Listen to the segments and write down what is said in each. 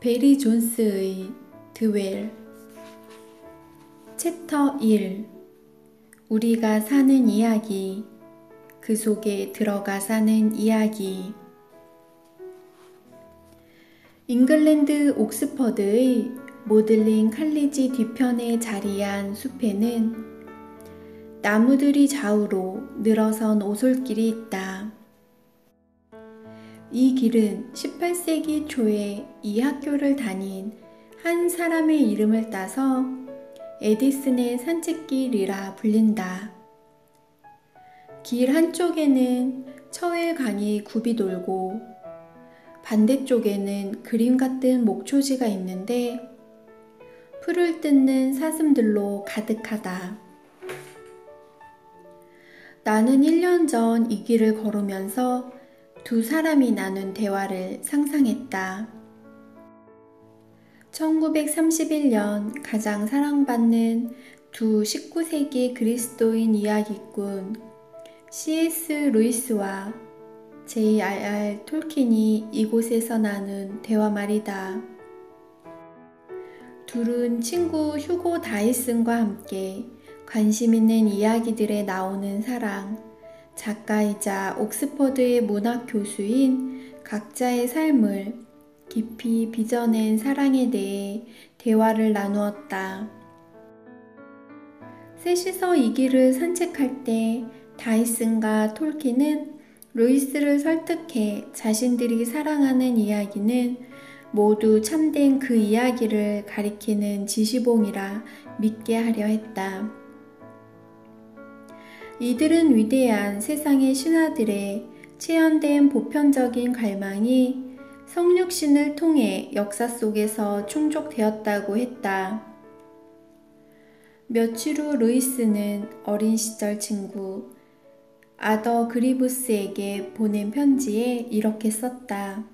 베리 존스의 드웰 챕터 1 우리가 사는 이야기, 그 속에 들어가 사는 이야기. 잉글랜드 옥스퍼드의 모들링 칼리지 뒤편에 자리한 숲에는 나무들이 좌우로 늘어선 오솔길이 있다. 이 길은 18세기 초에 이 학교를 다닌 한 사람의 이름을 따서 에디슨의 산책길이라 불린다. 길 한쪽에는 처웰강이 굽이 돌고 반대쪽에는 그림 같은 목초지가 있는데 풀을 뜯는 사슴들로 가득하다. 나는 1년 전 이 길을 걸으면서 두 사람이 나눈 대화를 상상했다. 1931년 가장 사랑받는 두 19세기 그리스도인 이야기꾼 C.S. 루이스와 J.R.R. 톨킨이 이곳에서 나눈 대화 말이다. 둘은 친구 휴고 다이슨과 함께 관심 있는 이야기들에 나오는 사랑, 작가이자 옥스퍼드의 문학 교수인 각자의 삶을 깊이 빚어낸 사랑에 대해 대화를 나누었다. 셋이서 이 길을 산책할 때 다이슨과 톨킨은 루이스를 설득해 자신들이 사랑하는 이야기는 모두 참된 그 이야기를 가리키는 지시봉이라 믿게 하려 했다. 이들은 위대한 세상의 신화들의 체현된 보편적인 갈망이 성육신을 통해 역사 속에서 충족되었다고 했다. 며칠 후 루이스는 어린 시절 친구 아더 그리브스에게 보낸 편지에 이렇게 썼다.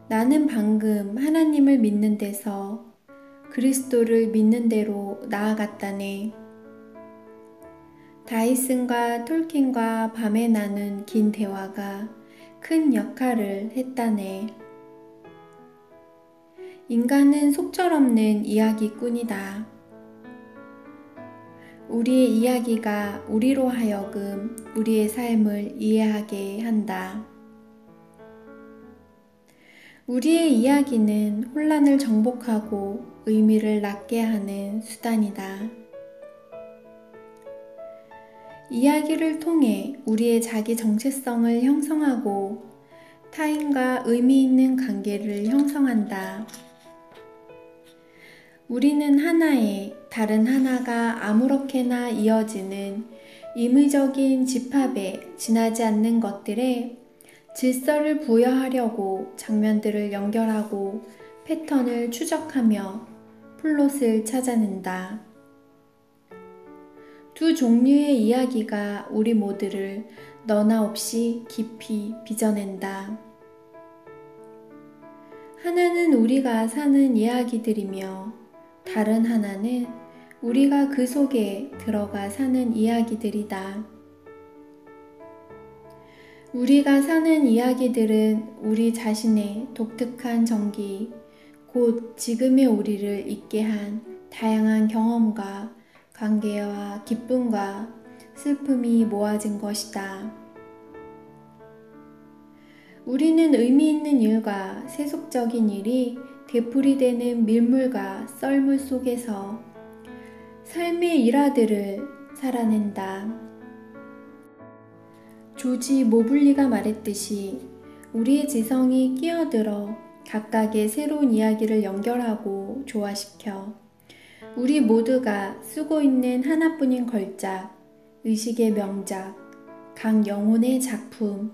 나는 방금 하나님을 믿는 데서 그리스도를 믿는 대로 나아갔다네. 다이슨과 톨킨과 밤에 나눈 긴 대화가 큰 역할을 했다네. 인간은 속절없는 이야기꾼이다. 우리의 이야기가 우리로 하여금 우리의 삶을 이해하게 한다. 우리의 이야기는 혼란을 정복하고 의미를 낳게 하는 수단이다. 이야기를 통해 우리의 자기 정체성을 형성하고 타인과 의미 있는 관계를 형성한다. 우리는 하나에 다른 하나가 아무렇게나 이어지는 임의적인 집합에 지나지 않는 것들에 질서를 부여하려고 장면들을 연결하고 패턴을 추적하며 플롯을 찾아낸다. 두 종류의 이야기가 우리 모두를 너나 없이 깊이 빚어낸다. 하나는 우리가 사는 이야기들이며 다른 하나는 우리가 그 속에 들어가 사는 이야기들이다. 우리가 사는 이야기들은 우리 자신의 독특한 전기, 곧 지금의 우리를 있게 한 다양한 경험과 관계와 기쁨과 슬픔이 모아진 것이다. 우리는 의미 있는 일과 세속적인 일이 되풀이되는 밀물과 썰물 속에서 삶의 일화들을 살아낸다. 조지 모블리가 말했듯이 우리의 지성이 끼어들어 각각의 새로운 이야기를 연결하고 조화시켜 우리 모두가 쓰고 있는 하나뿐인 걸작, 의식의 명작, 각 영혼의 작품,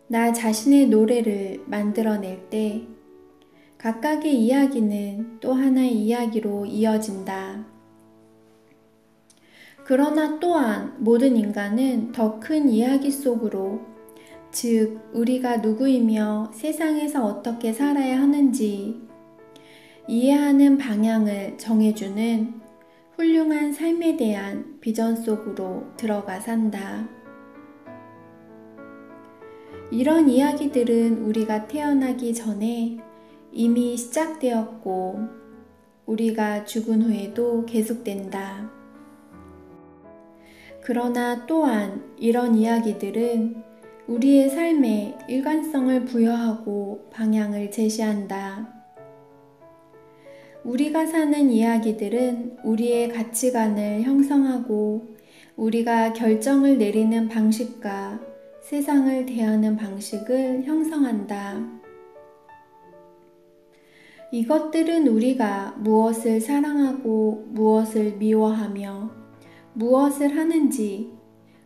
나 자신의 노래를 만들어낼 때 각각의 이야기는 또 하나의 이야기로 이어진다. 그러나 또한 모든 인간은 더 큰 이야기 속으로, 즉 우리가 누구이며 세상에서 어떻게 살아야 하는지 이해하는 방향을 정해주는 훌륭한 삶에 대한 비전 속으로 들어가 산다. 이런 이야기들은 우리가 태어나기 전에 이미 시작되었고 우리가 죽은 후에도 계속된다. 그러나 또한 이런 이야기들은 우리의 삶에 일관성을 부여하고 방향을 제시한다. 우리가 사는 이야기들은 우리의 가치관을 형성하고 우리가 결정을 내리는 방식과 세상을 대하는 방식을 형성한다. 이것들은 우리가 무엇을 사랑하고 무엇을 미워하며 무엇을 하는지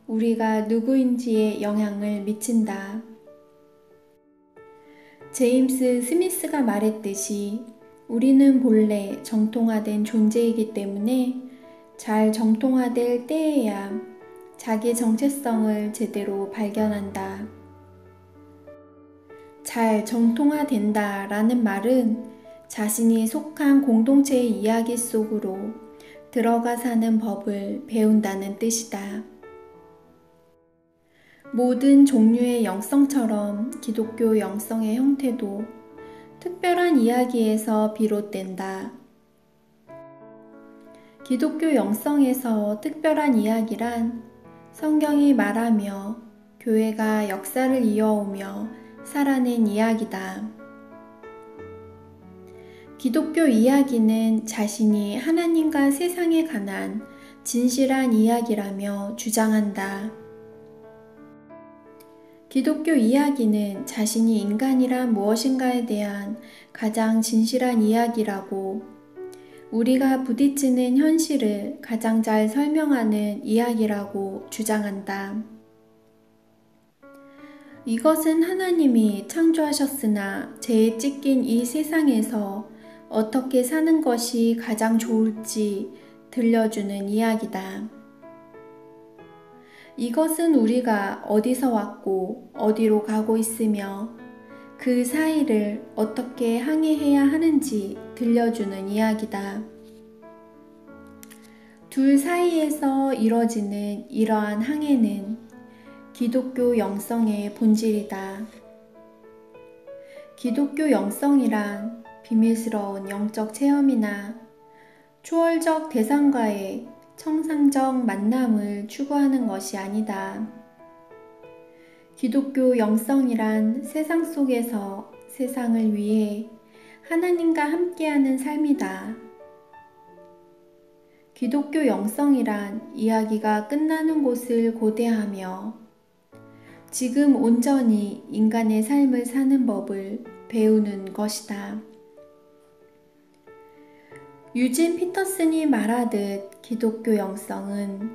우리가 누구인지에 영향을 미친다. 제임스 스미스가 말했듯이 우리는 본래 정통화된 존재이기 때문에 잘 정통화될 때에야 자기 정체성을 제대로 발견한다. 잘 정통화된다 라는 말은 자신이 속한 공동체의 이야기 속으로 들어가 사는 법을 배운다는 뜻이다. 모든 종류의 영성처럼 기독교 영성의 형태도 특별한 이야기에서 비롯된다. 기독교 영성에서 특별한 이야기란 성경이 말하며 교회가 역사를 이어오며 살아낸 이야기다. 기독교 이야기는 자신이 하나님과 세상에 관한 진실한 이야기라며 주장한다. 기독교 이야기는 자신이 인간이란 무엇인가에 대한 가장 진실한 이야기라고 우리가 부딪히는 현실을 가장 잘 설명하는 이야기라고 주장한다. 이것은 하나님이 창조하셨으나 죄에 찢긴 이 세상에서 어떻게 사는 것이 가장 좋을지 들려주는 이야기다. 이것은 우리가 어디서 왔고 어디로 가고 있으며 그 사이를 어떻게 항해해야 하는지 들려주는 이야기다. 둘 사이에서 이뤄지는 이러한 항해는 기독교 영성의 본질이다. 기독교 영성이란 비밀스러운 영적 체험이나 초월적 대상과의 청상적 만남을 추구하는 것이 아니다. 기독교 영성이란 세상 속에서 세상을 위해 하나님과 함께하는 삶이다. 기독교 영성이란 이야기가 끝나는 곳을 고대하며 지금 온전히 인간의 삶을 사는 법을 배우는 것이다. 유진 피터슨이 말하듯 기독교 영성은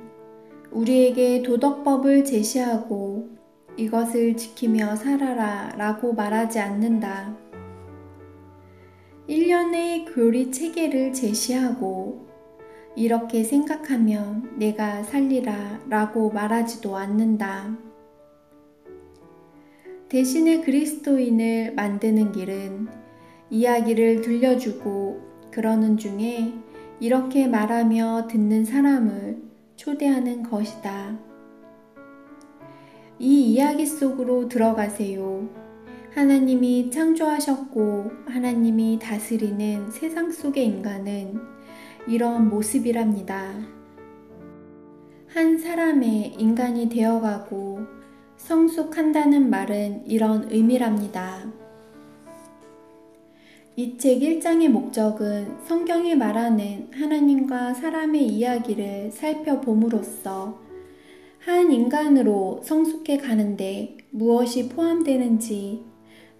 우리에게 도덕법을 제시하고 이것을 지키며 살아라 라고 말하지 않는다. 일련의 교리 체계를 제시하고 이렇게 생각하면 내가 살리라 라고 말하지도 않는다. 대신에 그리스도인을 만드는 길은 이야기를 들려주고 그러는 중에 이렇게 말하며 듣는 사람을 초대하는 것이다. 이 이야기 속으로 들어가세요. 하나님이 창조하셨고 하나님이 다스리는 세상 속의 인간은 이런 모습이랍니다. 한 사람의 인간이 되어가고 성숙한다는 말은 이런 의미랍니다. 이 책 1장의 목적은 성경이 말하는 하나님과 사람의 이야기를 살펴봄으로써 한 인간으로 성숙해 가는데 무엇이 포함되는지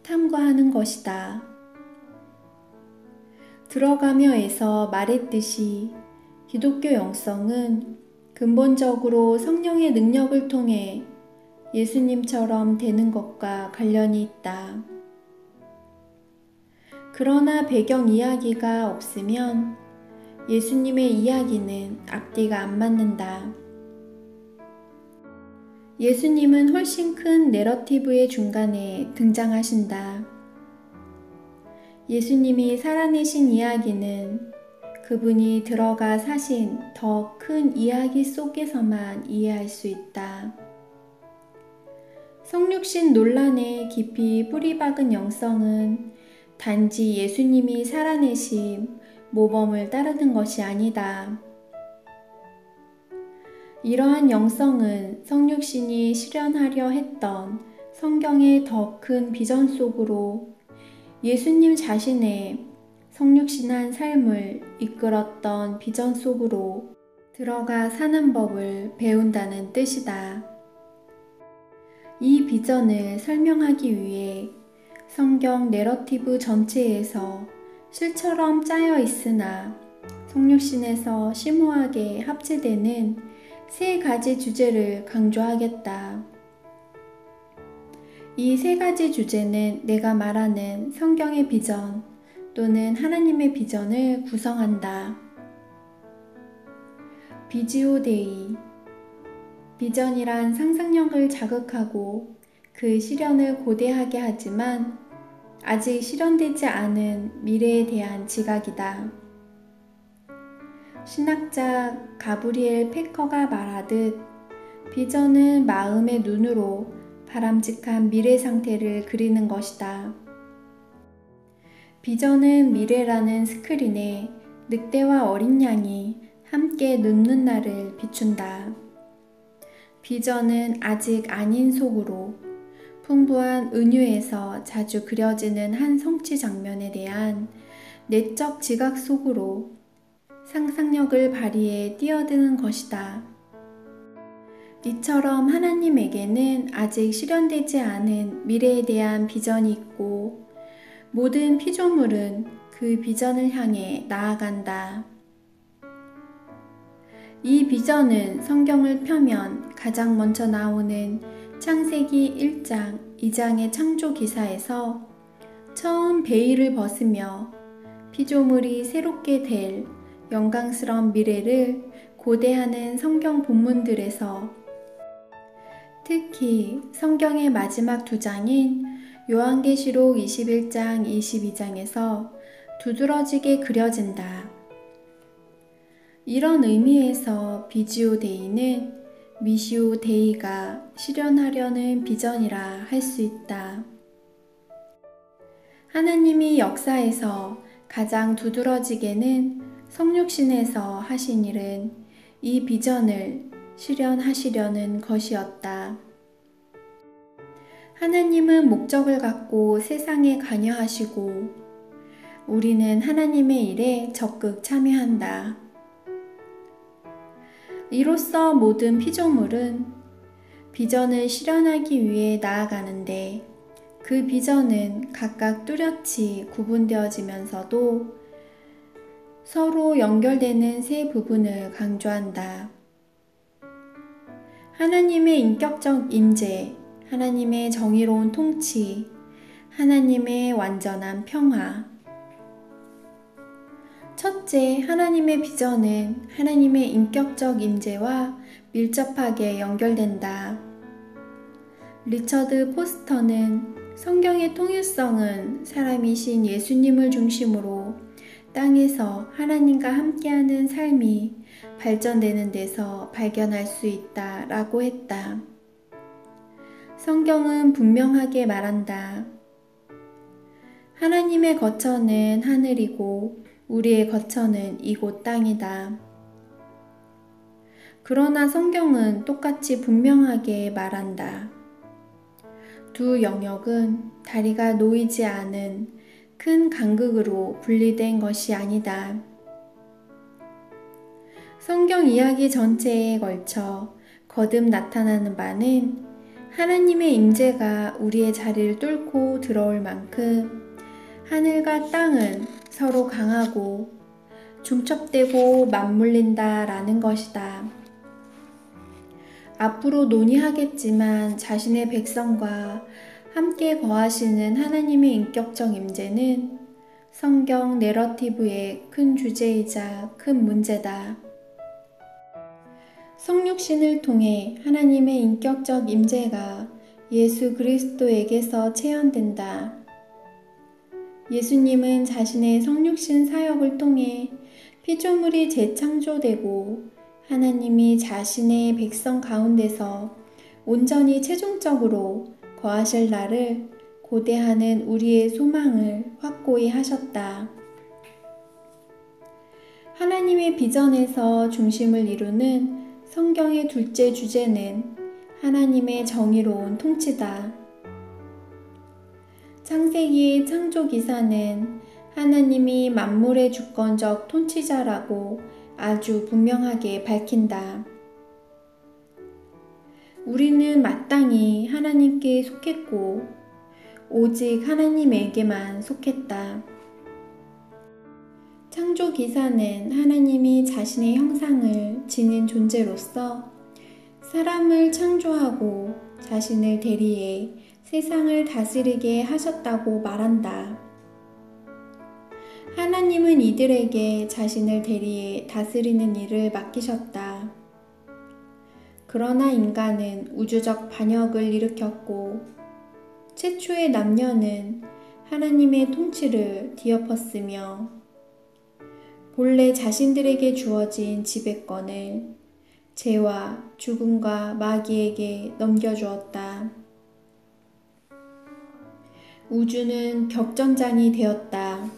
탐구하는 것이다. 들어가며에서 말했듯이 기독교 영성은 근본적으로 성령의 능력을 통해 예수님처럼 되는 것과 관련이 있다. 그러나 배경 이야기가 없으면 예수님의 이야기는 앞뒤가 안 맞는다. 예수님은 훨씬 큰 내러티브의 중간에 등장하신다. 예수님이 살아내신 이야기는 그분이 들어가 사신 더 큰 이야기 속에서만 이해할 수 있다. 성육신 논란에 깊이 뿌리박은 영성은 단지 예수님이 살아내신 모범을 따르는 것이 아니다. 이러한 영성은 성육신이 실현하려 했던 성경의 더 큰 비전 속으로 예수님 자신의 성육신한 삶을 이끌었던 비전 속으로 들어가 사는 법을 배운다는 뜻이다. 이 비전을 설명하기 위해 성경 내러티브 전체에서 실처럼 짜여 있으나 성육신에서 심오하게 합체되는 세 가지 주제를 강조하겠다. 이 세 가지 주제는 내가 말하는 성경의 비전 또는 하나님의 비전을 구성한다. 비지오 데이. 비전이란 상상력을 자극하고 그 실현을 고대하게 하지만 아직 실현되지 않은 미래에 대한 지각이다. 신학자 가브리엘 페커가 말하듯 비전은 마음의 눈으로 바람직한 미래 상태를 그리는 것이다. 비전은 미래라는 스크린에 늑대와 어린 양이 함께 눕는 날을 비춘다. 비전은 아직 아닌 속으로 풍부한 은유에서 자주 그려지는 한 성취 장면에 대한 내적 지각 속으로 상상력을 발휘해 뛰어드는 것이다. 이처럼 하나님에게는 아직 실현되지 않은 미래에 대한 비전이 있고 모든 피조물은 그 비전을 향해 나아간다. 이 비전은 성경을 펴면 가장 먼저 나오는 창세기 1장, 2장의 창조 기사에서 처음 베일을 벗으며 피조물이 새롭게 될 영광스러운 미래를 고대하는 성경 본문들에서 특히 성경의 마지막 두 장인 요한계시록 21장, 22장에서 두드러지게 그려진다. 이런 의미에서 비지오 데이는 미시오 데이가 실현하려는 비전이라 할 수 있다. 하나님이 역사에서 가장 두드러지게는 성육신에서 하신 일은 이 비전을 실현하시려는 것이었다. 하나님은 목적을 갖고 세상에 관여하시고 우리는 하나님의 일에 적극 참여한다. 이로써 모든 피조물은 비전을 실현하기 위해 나아가는데 그 비전은 각각 뚜렷이 구분되어지면서도 서로 연결되는 세 부분을 강조한다. 하나님의 인격적 임재, 하나님의 정의로운 통치, 하나님의 완전한 평화. 첫째, 하나님의 비전은 하나님의 인격적 임재와 밀접하게 연결된다. 리처드 포스터는 성경의 통일성은 사람이신 예수님을 중심으로 땅에서 하나님과 함께하는 삶이 발전되는 데서 발견할 수 있다라고 했다. 성경은 분명하게 말한다. 하나님의 거처는 하늘이고 우리의 거처는 이곳 땅이다. 그러나 성경은 똑같이 분명하게 말한다. 두 영역은 다리가 놓이지 않은 큰 간극으로 분리된 것이 아니다. 성경 이야기 전체에 걸쳐 거듭 나타나는 바는 하나님의 임재가 우리의 자리를 뚫고 들어올 만큼 하늘과 땅은 서로 강하고 중첩되고 맞물린다라는 것이다. 앞으로 논의하겠지만 자신의 백성과 함께 거하시는 하나님의 인격적 임재는 성경 내러티브의 큰 주제이자 큰 문제다. 성육신을 통해 하나님의 인격적 임재가 예수 그리스도에게서 체현된다. 예수님은 자신의 성육신 사역을 통해 피조물이 재창조되고 하나님이 자신의 백성 가운데서 온전히 최종적으로 거하실 날을 고대하는 우리의 소망을 확고히 하셨다. 하나님의 비전에서 중심을 이루는 성경의 둘째 주제는 하나님의 정의로운 통치다. 창세기의 창조기사는 하나님이 만물의 주권적 통치자라고 아주 분명하게 밝힌다. 우리는 마땅히 하나님께 속했고 오직 하나님에게만 속했다. 창조기사는 하나님이 자신의 형상을 지닌 존재로서 사람을 창조하고 자신을 대리해 세상을 다스리게 하셨다고 말한다. 하나님은 이들에게 자신을 대리해 다스리는 일을 맡기셨다. 그러나 인간은 우주적 반역을 일으켰고 최초의 남녀는 하나님의 통치를 뒤엎었으며 본래 자신들에게 주어진 지배권을 죄와 죽음과 마귀에게 넘겨주었다. 우주는 격전장이 되었다.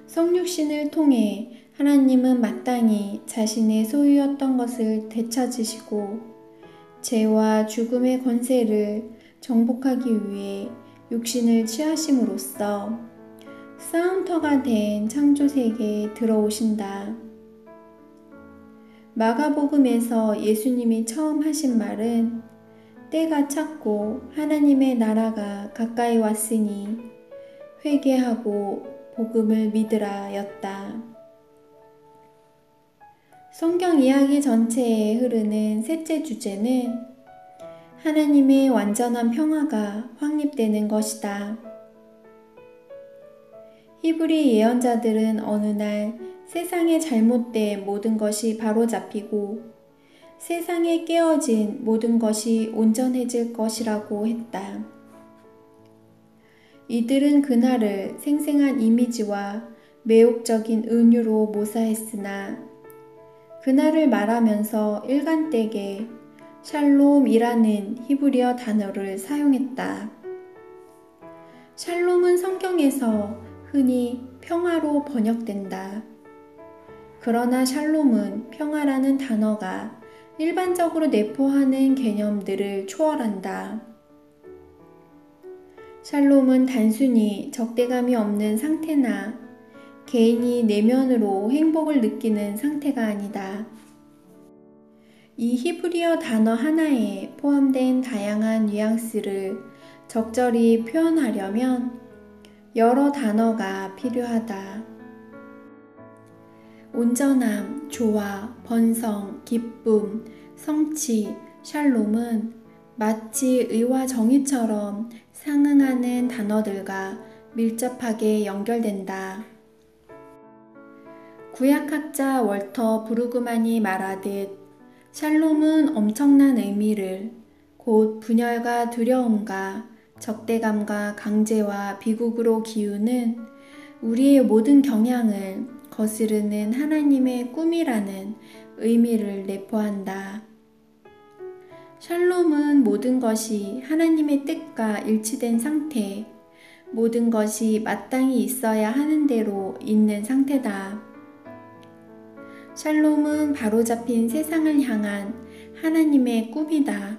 성육신을 통해 하나님은 마땅히 자신의 소유였던 것을 되찾으시고 죄와 죽음의 권세를 정복하기 위해 육신을 취하심으로써 싸움터가 된 창조세계에 들어오신다. 마가복음에서 예수님이 처음 하신 말은 때가 찼고 하나님의 나라가 가까이 왔으니 회개하고 복음을 믿으라 였다. 성경 이야기 전체에 흐르는 셋째 주제는 하나님의 완전한 평화가 확립되는 것이다. 히브리 예언자들은 어느 날 세상의 잘못된 모든 것이 바로잡히고 세상에 깨어진 모든 것이 온전해질 것이라고 했다. 이들은 그날을 생생한 이미지와 매혹적인 은유로 모사했으나 그날을 말하면서 일관되게 샬롬이라는 히브리어 단어를 사용했다. 샬롬은 성경에서 흔히 평화로 번역된다. 그러나 샬롬은 평화라는 단어가 일반적으로 내포하는 개념들을 초월한다. 샬롬은 단순히 적대감이 없는 상태나 개인이 내면으로 행복을 느끼는 상태가 아니다. 이 히브리어 단어 하나에 포함된 다양한 뉘앙스를 적절히 표현하려면 여러 단어가 필요하다. 온전함, 조화, 번성, 기쁨, 성취, 샬롬은 마치 의와 정의처럼 상응하는 단어들과 밀접하게 연결된다. 구약학자 월터 브루그만이 말하듯 샬롬은 엄청난 의미를 곧 분열과 두려움과 적대감과 강제와 비극으로 기우는 우리의 모든 경향을 거스르는 하나님의 꿈이라는 의미를 내포한다. 샬롬은 모든 것이 하나님의 뜻과 일치된 상태, 모든 것이 마땅히 있어야 하는 대로 있는 상태다. 샬롬은 바로잡힌 세상을 향한 하나님의 꿈이다.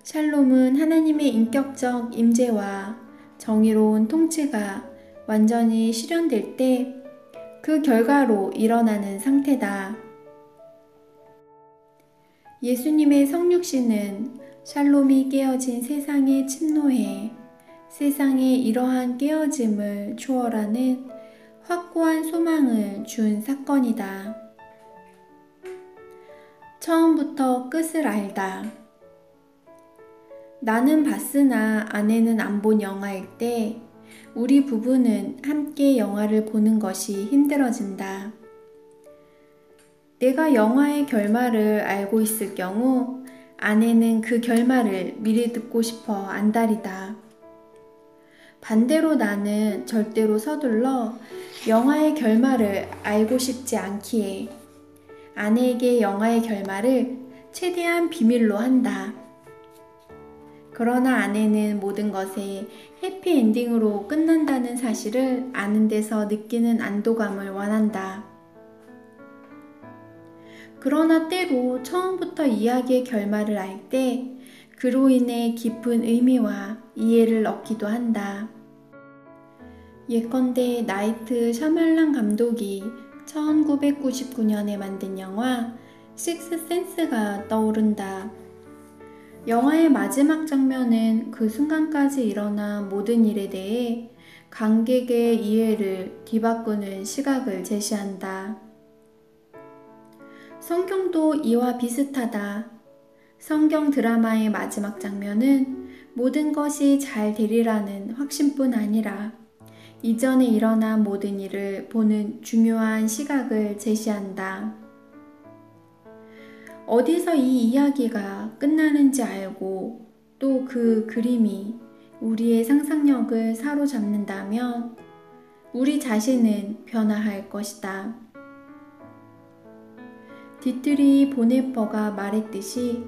샬롬은 하나님의 인격적 임재와 정의로운 통치가 완전히 실현될 때 그 결과로 일어나는 상태다. 예수님의 성육신은 샬롬이 깨어진 세상에 침노해 세상의 이러한 깨어짐을 초월하는 확고한 소망을 준 사건이다. 처음부터 끝을 알다. 나는 봤으나 아내는 안 본 영화일 때 우리 부부는 함께 영화를 보는 것이 힘들어진다. 내가 영화의 결말을 알고 있을 경우 아내는 그 결말을 미리 듣고 싶어 안달이다. 반대로 나는 절대로 서둘러 영화의 결말을 알고 싶지 않기에 아내에게 영화의 결말을 최대한 비밀로 한다. 그러나 아내는 모든 것에 해피엔딩으로 끝난다는 사실을 아는 데서 느끼는 안도감을 원한다. 그러나 때로 처음부터 이야기의 결말을 알 때 그로 인해 깊은 의미와 이해를 얻기도 한다. 예컨대 나이트 샤말란 감독이 1999년에 만든 영화 식스센스가 떠오른다. 영화의 마지막 장면은 그 순간까지 일어난 모든 일에 대해 관객의 이해를 뒤바꾸는 시각을 제시한다. 성경도 이와 비슷하다. 성경 드라마의 마지막 장면은 모든 것이 잘 되리라는 확신뿐 아니라 이전에 일어난 모든 일을 보는 중요한 시각을 제시한다. 어디서 이 이야기가 끝나는지 알고 또 그 그림이 우리의 상상력을 사로잡는다면 우리 자신은 변화할 것이다. 디트리 보네퍼가 말했듯이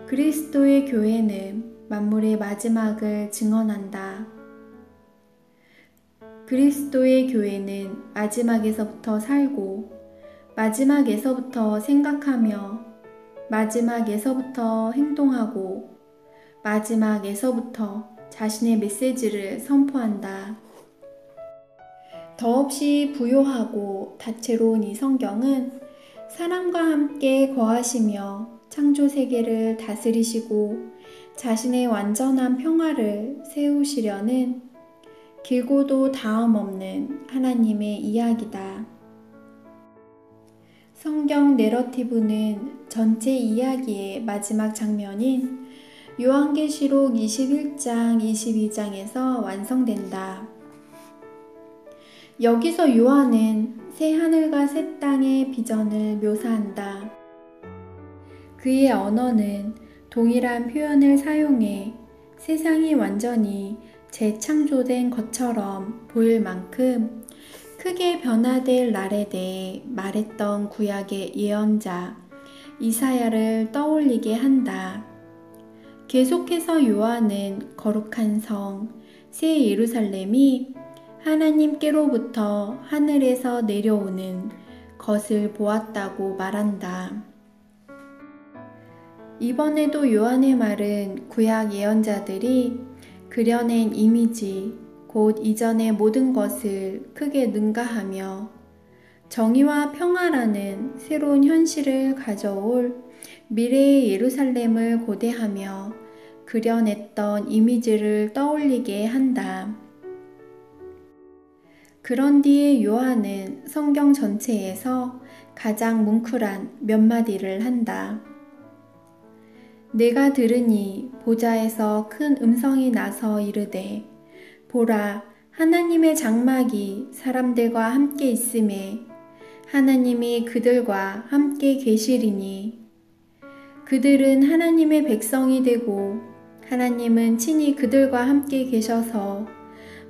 그리스도의 교회는 만물의 마지막을 증언한다. 그리스도의 교회는 마지막에서부터 살고 마지막에서부터 생각하며 마지막에서부터 행동하고 마지막에서부터 자신의 메시지를 선포한다. 더없이 부요하고 다채로운 이 성경은 사람과 함께 거하시며 창조 세계를 다스리시고 자신의 완전한 평화를 세우시려는 길고도 다음 없는 하나님의 이야기다. 성경 내러티브는 전체 이야기의 마지막 장면인 요한계시록 21장, 22장에서 완성된다. 여기서 요한은 새 하늘과 새 땅의 비전을 묘사한다. 그의 언어는 동일한 표현을 사용해 세상이 완전히 재창조된 것처럼 보일 만큼 크게 변화될 날에 대해 말했던 구약의 예언자 이사야를 떠올리게 한다. 계속해서 요한은 거룩한 성, 새 예루살렘이 하나님께로부터 하늘에서 내려오는 것을 보았다고 말한다. 이번에도 요한의 말은 구약 예언자들이 그려낸 이미지, 곧 이전의 모든 것을 크게 능가하며 정의와 평화라는 새로운 현실을 가져올 미래의 예루살렘을 고대하며 그려냈던 이미지를 떠올리게 한다. 그런 뒤에 요한은 성경 전체에서 가장 뭉클한 몇 마디를 한다. 내가 들으니 보좌에서 큰 음성이 나서 이르되 보라 하나님의 장막이 사람들과 함께 있음에 하나님이 그들과 함께 계시리니 그들은 하나님의 백성이 되고 하나님은 친히 그들과 함께 계셔서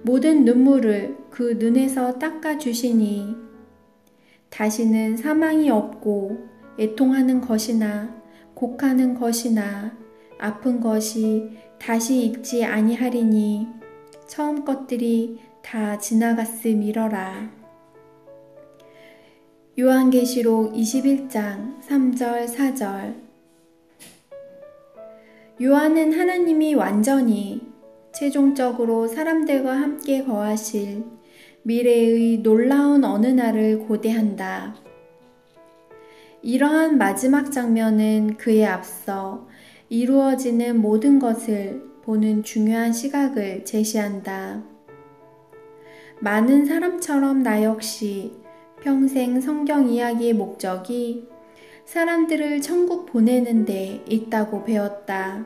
모든 눈물을 그 눈에서 닦아주시니 다시는 사망이 없고 애통하는 것이나 곡하는 것이나 아픈 것이 다시 있지 아니하리니 처음 것들이 다 지나갔음이러라. 요한계시록 21장 3절 4절. 요한은 하나님이 완전히 최종적으로 사람들과 함께 거하실 미래의 놀라운 어느 날을 고대한다. 이러한 마지막 장면은 그에 앞서 이루어지는 모든 것을 보는 중요한 시각을 제시한다. 많은 사람처럼 나 역시 평생 성경 이야기의 목적이 사람들을 천국 보내는 데 있다고 배웠다.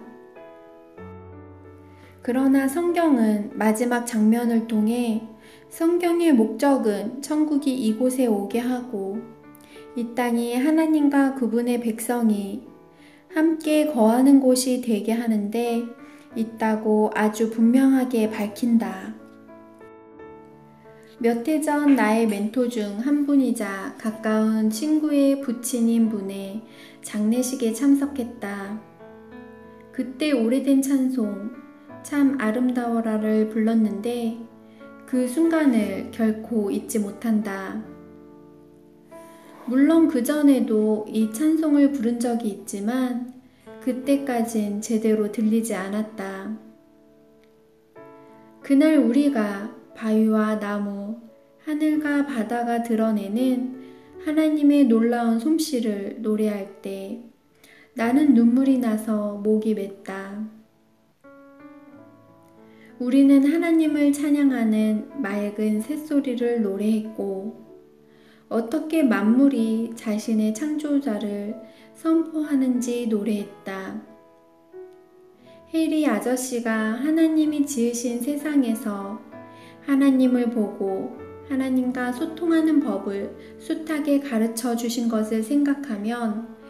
그러나 성경은 마지막 장면을 통해 성경의 목적은 천국이 이곳에 오게 하고 이 땅이 하나님과 그분의 백성이 함께 거하는 곳이 되게 하는데 있다고 아주 분명하게 밝힌다. 몇 해 전 나의 멘토 중 한 분이자 가까운 친구의 부친인 분의 장례식에 참석했다. 그때 오래된 찬송 참 아름다워라를 불렀는데 그 순간을 결코 잊지 못한다. 물론 그전에도 이 찬송을 부른 적이 있지만 그때까진 제대로 들리지 않았다. 그날 우리가 바위와 나무, 하늘과 바다가 드러내는 하나님의 놀라운 솜씨를 노래할 때 나는 눈물이 나서 목이 맸다. 우리는 하나님을 찬양하는 맑은 새소리를 노래했고 어떻게 만물이 자신의 창조자를 선포하는지 노래했다. 해리 아저씨가 하나님이 지으신 세상에서 하나님을 보고 하나님과 소통하는 법을 숱하게 가르쳐 주신 것을 생각하면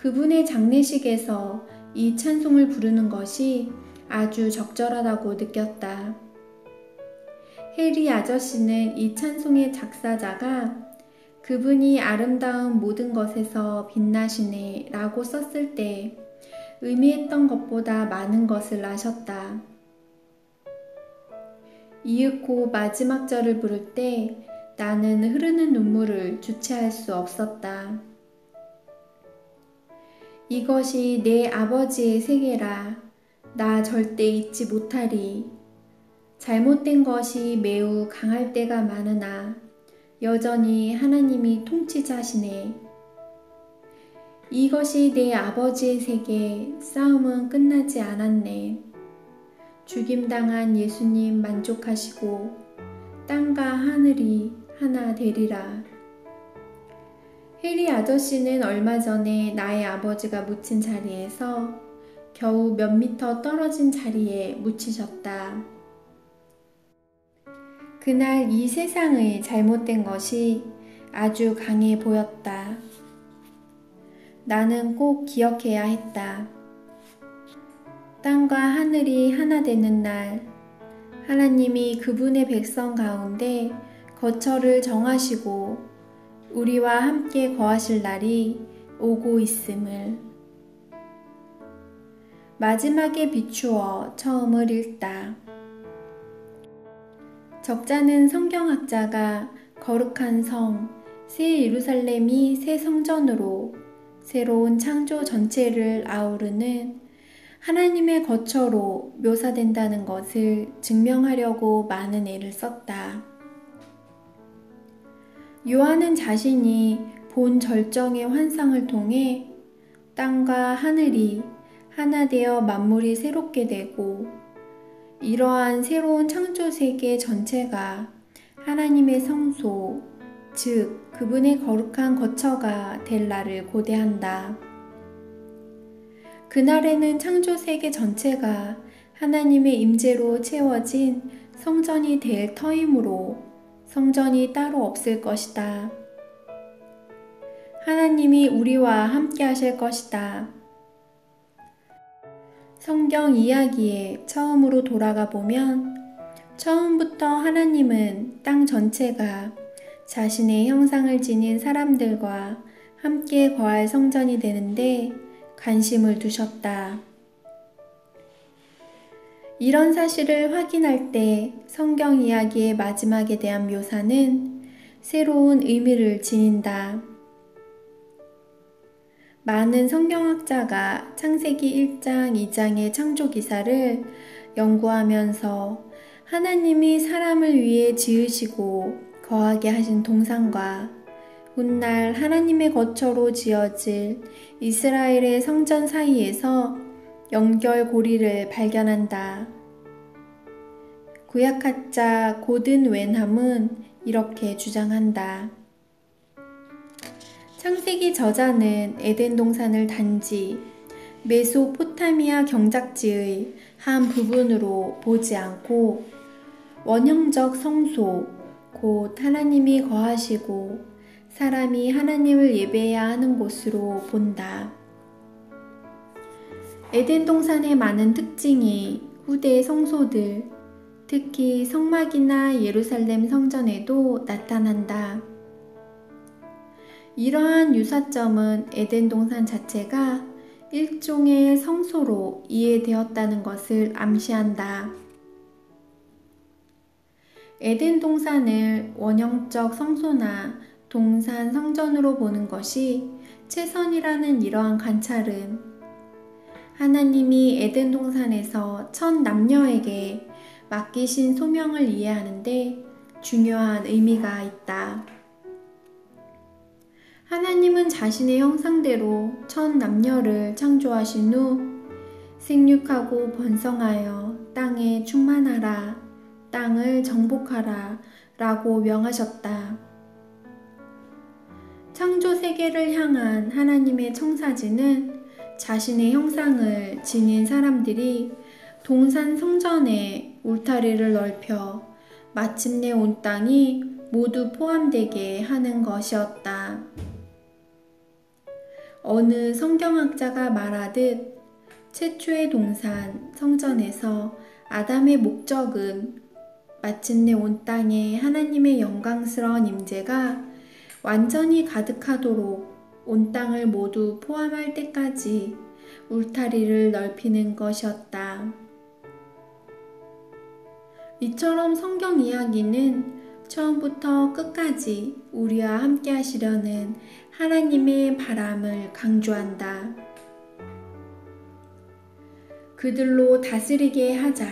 그분의 장례식에서 이 찬송을 부르는 것이 아주 적절하다고 느꼈다. 해리 아저씨는 이 찬송의 작사자가 그분이 아름다운 모든 것에서 빛나시네 라고 썼을 때 의미했던 것보다 많은 것을 아셨다. 이윽고 마지막 절을 부를 때 나는 흐르는 눈물을 주체할 수 없었다. 이것이 내 아버지의 세계라 나 절대 잊지 못하리. 잘못된 것이 매우 강할 때가 많으나 여전히 하나님이 통치자시네. 이것이 내 아버지의 세계, 싸움은 끝나지 않았네. 죽임당한 예수님 만족하시고 땅과 하늘이 하나 되리라. 해리 아저씨는 얼마 전에 나의 아버지가 묻힌 자리에서 겨우 몇 미터 떨어진 자리에 묻히셨다. 그날 이 세상의 잘못된 것이 아주 강해 보였다. 나는 꼭 기억해야 했다. 땅과 하늘이 하나 되는 날, 하나님이 그분의 백성 가운데 거처를 정하시고 우리와 함께 거하실 날이 오고 있음을. 마지막에 비추어 처음을 읽다. 적자는 성경학자가 거룩한 성, 새 예루살렘이 새 성전으로 새로운 창조 전체를 아우르는 하나님의 거처로 묘사된다는 것을 증명하려고 많은 애를 썼다. 요한은 자신이 본 절정의 환상을 통해 땅과 하늘이 하나 되어 만물이 새롭게 되고 이러한 새로운 창조 세계 전체가 하나님의 성소, 즉 그분의 거룩한 거처가 될 날을 고대한다. 그날에는 창조 세계 전체가 하나님의 임재로 채워진 성전이 될 터이므로 성전이 따로 없을 것이다. 하나님이 우리와 함께 하실 것이다. 성경 이야기에 처음으로 돌아가 보면 처음부터 하나님은 땅 전체가 자신의 형상을 지닌 사람들과 함께 거할 성전이 되는데 관심을 두셨다. 이런 사실을 확인할 때 성경 이야기의 마지막에 대한 묘사는 새로운 의미를 지닌다. 많은 성경학자가 창세기 1장, 2장의 창조 기사를 연구하면서 하나님이 사람을 위해 지으시고 거하게 하신 동산과 훗날 하나님의 거처로 지어질 이스라엘의 성전 사이에서 연결고리를 발견한다. 구약학자 고든 웬함은 이렇게 주장한다. 창세기 저자는 에덴 동산을 단지 메소포타미아 경작지의 한 부분으로 보지 않고 원형적 성소, 곧 하나님이 거하시고 사람이 하나님을 예배해야 하는 곳으로 본다. 에덴 동산의 많은 특징이 후대 성소들, 특히 성막이나 예루살렘 성전에도 나타난다. 이러한 유사점은 에덴 동산 자체가 일종의 성소로 이해되었다는 것을 암시한다. 에덴 동산을 원형적 성소나 동산 성전으로 보는 것이 최선이라는 이러한 관찰은 하나님이 에덴 동산에서 첫 남녀에게 맡기신 소명을 이해하는데 중요한 의미가 있다. 하나님은 자신의 형상대로 첫 남녀를 창조하신 후 생육하고 번성하여 땅에 충만하라, 땅을 정복하라 라고 명하셨다. 창조 세계를 향한 하나님의 청사진은 자신의 형상을 지닌 사람들이 동산 성전에 울타리를 넓혀 마침내 온 땅이 모두 포함되게 하는 것이었다. 어느 성경학자가 말하듯 최초의 동산 성전에서 아담의 목적은 마침내 온 땅에 하나님의 영광스러운 임재가 완전히 가득하도록 온 땅을 모두 포함할 때까지 울타리를 넓히는 것이었다. 이처럼 성경 이야기는 처음부터 끝까지 우리와 함께 하시려는 하나님의 바람을 강조한다. 그들로 다스리게 하자.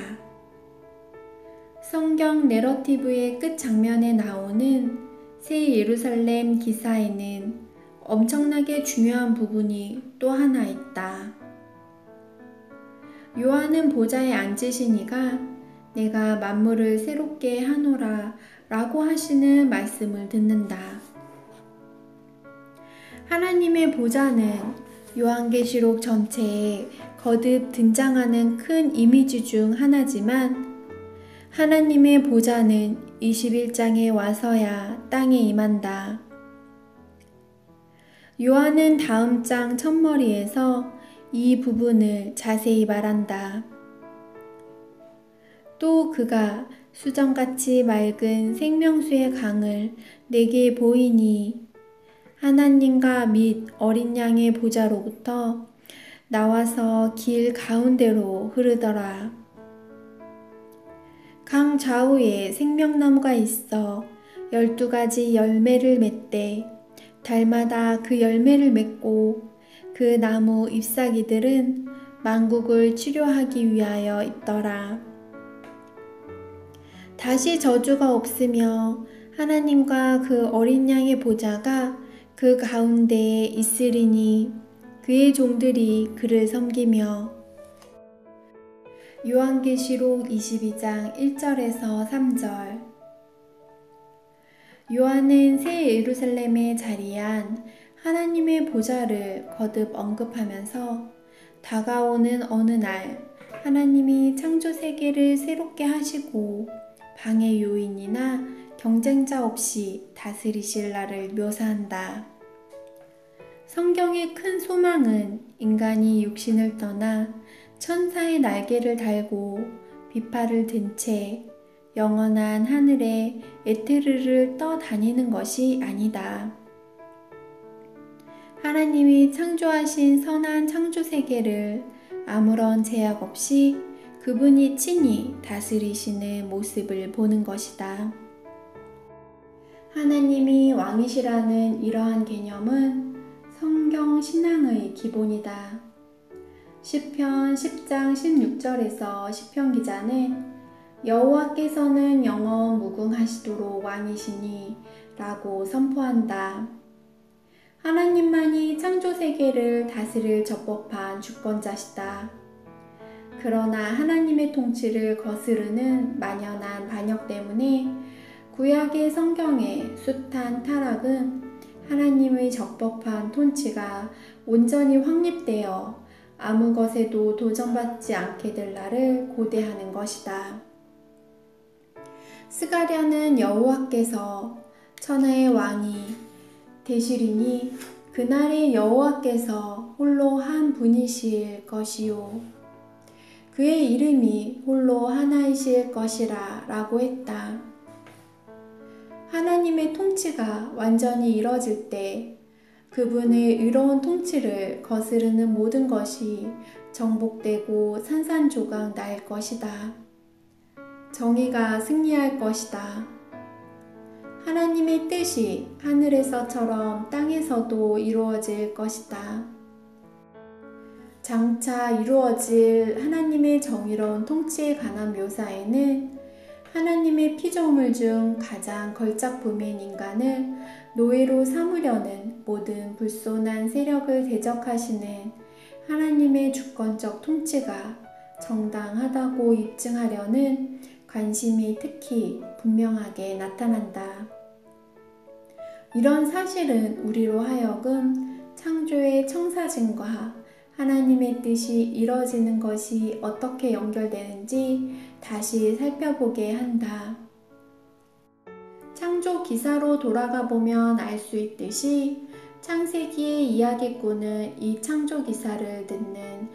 성경 내러티브의 끝 장면에 나오는 새 예루살렘 기사에는 엄청나게 중요한 부분이 또 하나 있다. 요한은 보좌에 앉으시니가 내가 만물을 새롭게 하노라 라고 하시는 말씀을 듣는다. 하나님의 보좌는 요한계시록 전체에 거듭 등장하는 큰 이미지 중 하나지만 하나님의 보좌는 21장에 와서야 땅에 임한다. 요한은 다음 장 첫머리에서 이 부분을 자세히 말한다. 또 그가 수정같이 맑은 생명수의 강을 내게 보이니 하나님과 및 어린 양의 보좌로부터 나와서 길 가운데로 흐르더라. 강 좌우에 생명나무가 있어 12가지 열매를 맺되 달마다 그 열매를 맺고 그 나무 잎사귀들은 만국을 치료하기 위하여 있더라. 다시 저주가 없으며 하나님과 그 어린 양의 보좌가 그 가운데에 있으리니 그의 종들이 그를 섬기며 요한계시록 22장 1절에서 3절. 요한은 새 예루살렘에 자리한 하나님의 보좌를 거듭 언급하면서 다가오는 어느 날 하나님이 창조 세계를 새롭게 하시고 방해 요인이나 경쟁자 없이 다스리실 날을 묘사한다. 성경의 큰 소망은 인간이 육신을 떠나 천사의 날개를 달고 비파를 든 채 영원한 하늘에 에테르를 떠다니는 것이 아니다. 하나님이 창조하신 선한 창조 세계를 아무런 제약 없이 그분이 친히 다스리시는 모습을 보는 것이다. 하나님이 왕이시라는 이러한 개념은 성경 신앙의 기본이다. 시편 10장 16절에서 시편 기자는 여호와께서는 영원 무궁하시도록 왕이시니 라고 선포한다. 하나님만이 창조 세계를 다스릴 적법한 주권자시다. 그러나 하나님의 통치를 거스르는 만연한 반역 때문에 구약의 성경의 숱한 타락은 하나님의 적법한 통치가 온전히 확립되어 아무 것에도 도전받지 않게 될 날을 고대하는 것이다. 스가랴는 여호와께서 천하의 왕이 되시리니 그날에 여호와께서 홀로 한 분이실 것이요 그의 이름이 홀로 하나이실 것이라 라고 했다. 하나님의 통치가 완전히 이뤄질 때 그분의 의로운 통치를 거스르는 모든 것이 정복되고 산산조각 날 것이다. 정의가 승리할 것이다. 하나님의 뜻이 하늘에서처럼 땅에서도 이루어질 것이다. 장차 이루어질 하나님의 정의로운 통치에 관한 묘사에는 하나님의 피조물 중 가장 걸작품인 인간을 노예로 삼으려는 모든 불손한 세력을 대적하시는 하나님의 주권적 통치가 정당하다고 입증하려는 관심이 특히 분명하게 나타난다. 이런 사실은 우리로 하여금 창조의 청사진과 하나님의 뜻이 이뤄지는 것이 어떻게 연결되는지 다시 살펴보게 한다. 창조 기사로 돌아가 보면 알 수 있듯이 창세기의 이야기꾼은 이 창조 기사를 듣는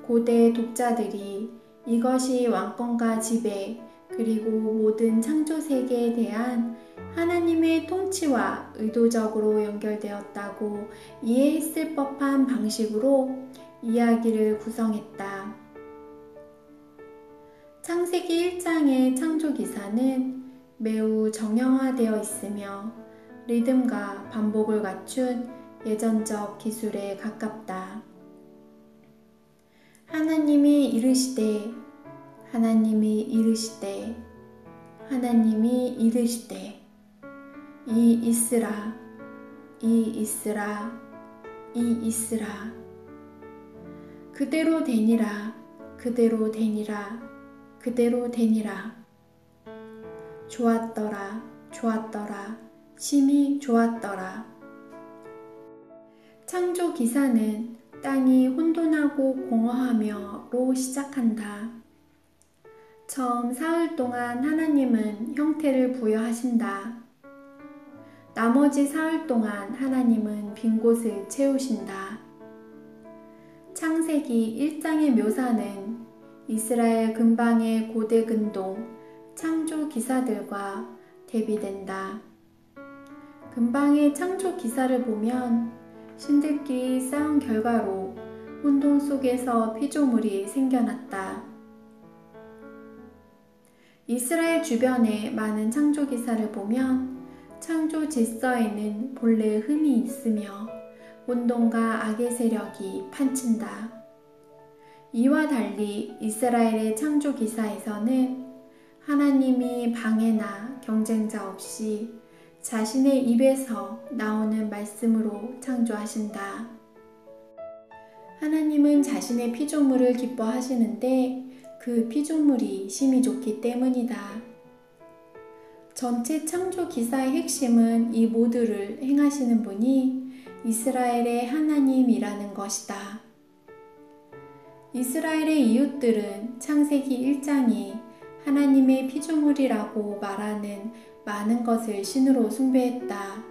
고대 독자들이 이것이 왕권과 지배 그리고 모든 창조 세계에 대한 하나님의 통치와 의도적으로 연결되었다고 이해했을 법한 방식으로 이야기를 구성했다. 창세기 1장의 창조 기사는 매우 정형화되어 있으며 리듬과 반복을 갖춘 예전적 기술에 가깝다. 하나님이 이르시되 하나님이 이르시되 하나님이 이르시되 이 있으라 이 있으라 이 있으라 그대로 되니라 그대로 되니라 그대로 되니라 좋았더라 좋았더라 심히 좋았더라. 창조 기사는 땅이 혼돈하고 공허하며로 시작한다. 처음 사흘 동안 하나님은 형태를 부여하신다. 나머지 사흘 동안 하나님은 빈 곳을 채우신다. 창세기 1장의 묘사는 이스라엘 근방의 고대 근동 창조 기사들과 대비된다. 근방의 창조 기사를 보면 신들끼리 싸운 결과로 혼돈 속에서 피조물이 생겨났다. 이스라엘 주변의 많은 창조 기사를 보면 창조 질서에는 본래 흠이 있으며 혼돈과 악의 세력이 판친다. 이와 달리 이스라엘의 창조 기사에서는 하나님이 방해나 경쟁자 없이 자신의 입에서 나오는 말씀으로 창조하신다. 하나님은 자신의 피조물을 기뻐하시는데 그 피조물이 심히 좋기 때문이다. 전체 창조 기사의 핵심은 이 모두를 행하시는 분이 이스라엘의 하나님이라는 것이다. 이스라엘의 이웃들은 창세기 1장이 하나님의 피조물이라고 말하는 많은 것을 신으로 숭배했다.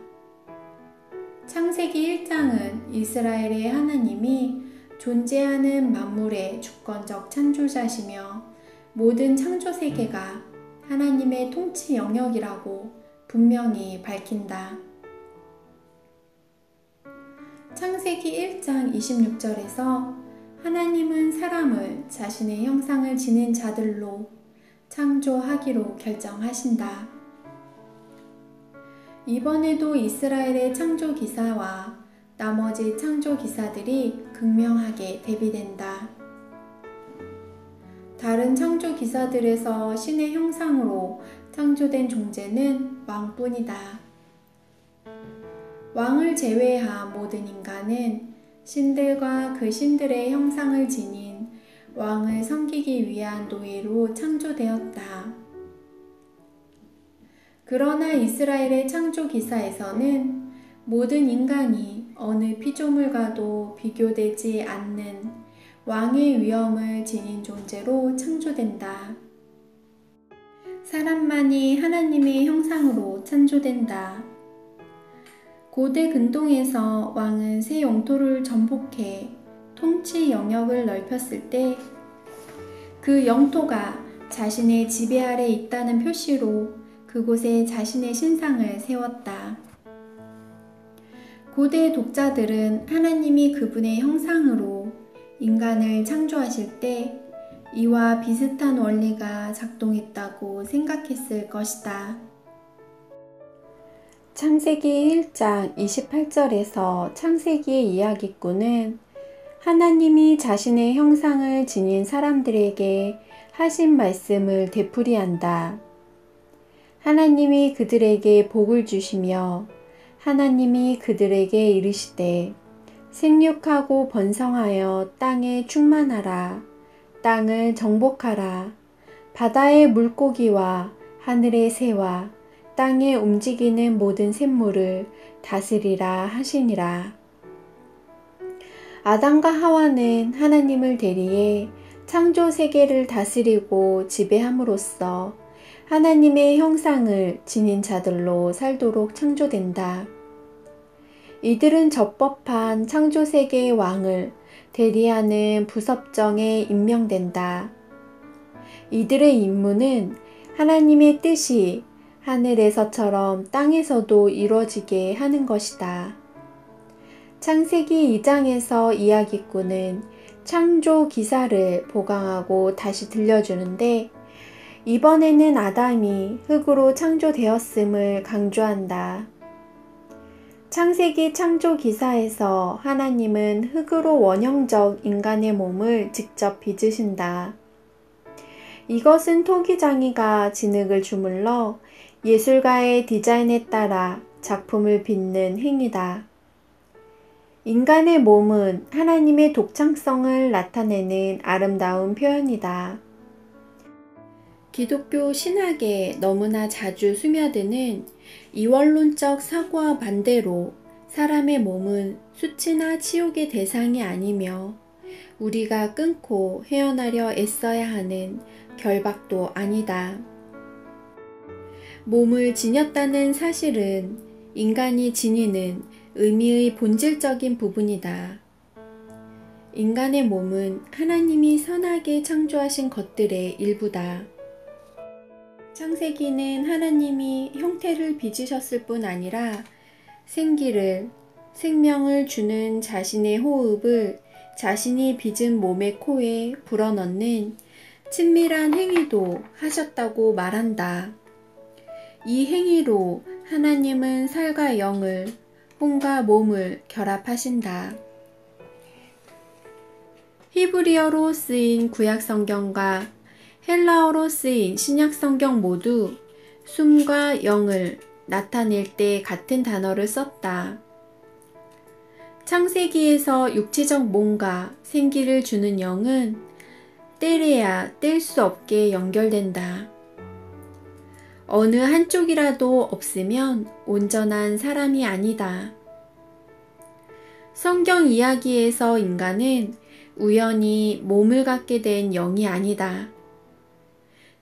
창세기 1장은 이스라엘의 하나님이 존재하는 만물의 주권적 창조자시며 모든 창조 세계가 하나님의 통치 영역이라고 분명히 밝힌다. 창세기 1장 26절에서 하나님은 사람을 자신의 형상을 지닌 자들로 창조하기로 결정하신다. 이번에도 이스라엘의 창조 기사와 나머지 창조 기사들이 극명하게 대비된다. 다른 창조 기사들에서 신의 형상으로 창조된 존재는 왕뿐이다. 왕을 제외한 모든 인간은 신들과 그 신들의 형상을 지닌 왕을 섬기기 위한 노예로 창조되었다. 그러나 이스라엘의 창조 기사에서는 모든 인간이 어느 피조물과도 비교되지 않는 왕의 위엄을 지닌 존재로 창조된다. 사람만이 하나님의 형상으로 창조된다. 고대 근동에서 왕은 새 영토를 정복해 통치 영역을 넓혔을 때 그 영토가 자신의 지배 아래 있다는 표시로 그곳에 자신의 신상을 세웠다. 고대 독자들은 하나님이 그분의 형상으로 인간을 창조하실 때 이와 비슷한 원리가 작동했다고 생각했을 것이다. 창세기 1장 28절에서 창세기의 이야기꾼은 하나님이 자신의 형상을 지닌 사람들에게 하신 말씀을 되풀이한다. 하나님이 그들에게 복을 주시며 하나님이 그들에게 이르시되 생육하고 번성하여 땅에 충만하라. 땅을 정복하라. 바다의 물고기와 하늘의 새와 땅에 움직이는 모든 샘물을 다스리라 하시니라. 아담과 하와는 하나님을 대리해 창조 세계를 다스리고 지배함으로써 하나님의 형상을 지닌 자들로 살도록 창조된다. 이들은 적법한 창조 세계의 왕을 대리하는 부섭정에 임명된다. 이들의 임무는 하나님의 뜻이 하늘에서처럼 땅에서도 이루어지게 하는 것이다. 창세기 2장에서 이야기꾼은 창조 기사를 보강하고 다시 들려주는데 이번에는 아담이 흙으로 창조되었음을 강조한다. 창세기 창조 기사에서 하나님은 흙으로 원형적 인간의 몸을 직접 빚으신다. 이것은 토기장이가 진흙을 주물러 예술가의 디자인에 따라 작품을 빚는 행위다. 인간의 몸은 하나님의 독창성을 나타내는 아름다운 표현이다. 기독교 신학에 너무나 자주 스며드는 이원론적 사고와 반대로 사람의 몸은 수치나 치욕의 대상이 아니며 우리가 끊고 헤어나려 애써야 하는 결박도 아니다. 몸을 지녔다는 사실은 인간이 지니는 의미의 본질적인 부분이다. 인간의 몸은 하나님이 선하게 창조하신 것들의 일부다. 창세기는 하나님이 형태를 빚으셨을 뿐 아니라 생명을 주는 자신의 호흡을 자신이 빚은 몸의 코에 불어넣는 친밀한 행위도 하셨다고 말한다. 이 행위로 하나님은 살과 영을, 혼과 몸을 결합하신다. 히브리어로 쓰인 구약성경과 헬라어로 쓰인 신약성경 모두 숨과 영을 나타낼 때 같은 단어를 썼다. 창세기에서 육체적 몸과 생기를 주는 영은 떼래야 뗄 수 없게 연결된다. 어느 한쪽이라도 없으면 온전한 사람이 아니다. 성경 이야기에서 인간은 우연히 몸을 갖게 된 영이 아니다.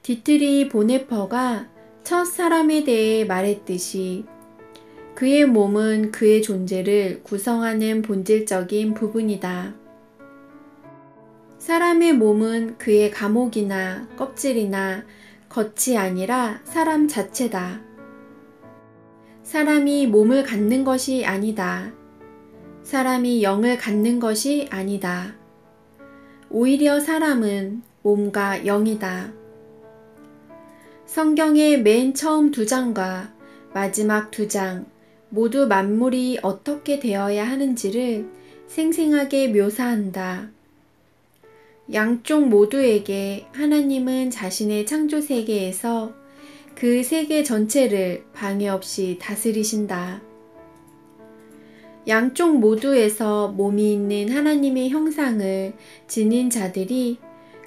디트리 보네퍼가 첫 사람에 대해 말했듯이 그의 몸은 그의 존재를 구성하는 본질적인 부분이다. 사람의 몸은 그의 감옥이나 껍질이나 겉이 아니라 사람 자체다. 사람이 몸을 갖는 것이 아니다. 사람이 영을 갖는 것이 아니다. 오히려 사람은 몸과 영이다. 성경의 맨 처음 2장과 마지막 2장 모두 만물이 어떻게 되어야 하는지를 생생하게 묘사한다. 양쪽 모두에게 하나님은 자신의 창조 세계에서 그 세계 전체를 방해 없이 다스리신다. 양쪽 모두에서 몸이 있는 하나님의 형상을 지닌 자들이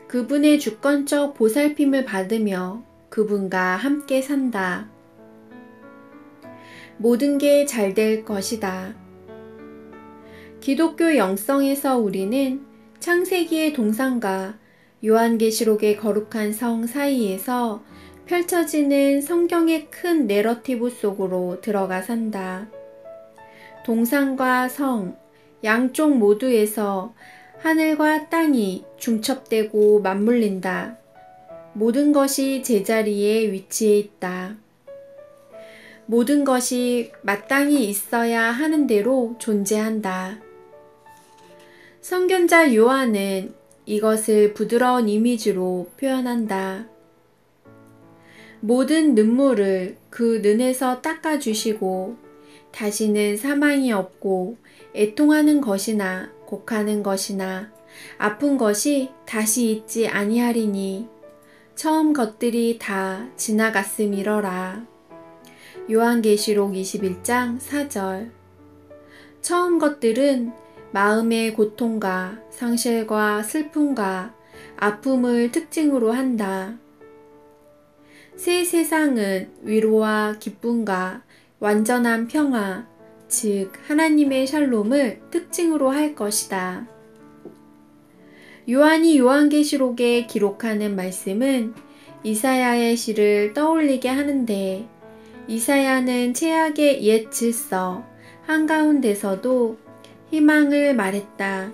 그분의 주권적 보살핌을 받으며 그분과 함께 산다. 모든 게 잘 될 것이다. 기독교 영성에서 우리는 창세기의 동상과 요한계시록의 거룩한 성 사이에서 펼쳐지는 성경의 큰 내러티브 속으로 들어가 산다. 동상과 성, 양쪽 모두에서 하늘과 땅이 중첩되고 맞물린다. 모든 것이 제자리에 위치해 있다. 모든 것이 마땅히 있어야 하는 대로 존재한다. 선견자 요한은 이것을 부드러운 이미지로 표현한다. 모든 눈물을 그 눈에서 닦아주시고 다시는 사망이 없고 애통하는 것이나 곡하는 것이나 아픈 것이 다시 있지 아니하리니 처음 것들이 다 지나갔음이러라. 요한계시록 21장 4절. 처음 것들은 마음의 고통과 상실과 슬픔과 아픔을 특징으로 한다. 새 세상은 위로와 기쁨과 완전한 평화, 즉 하나님의 샬롬을 특징으로 할 것이다. 요한이 요한계시록에 기록하는 말씀은 이사야의 시를 떠올리게 하는데 이사야는 최악의 옛 질서 한가운데서도 희망을 말했다.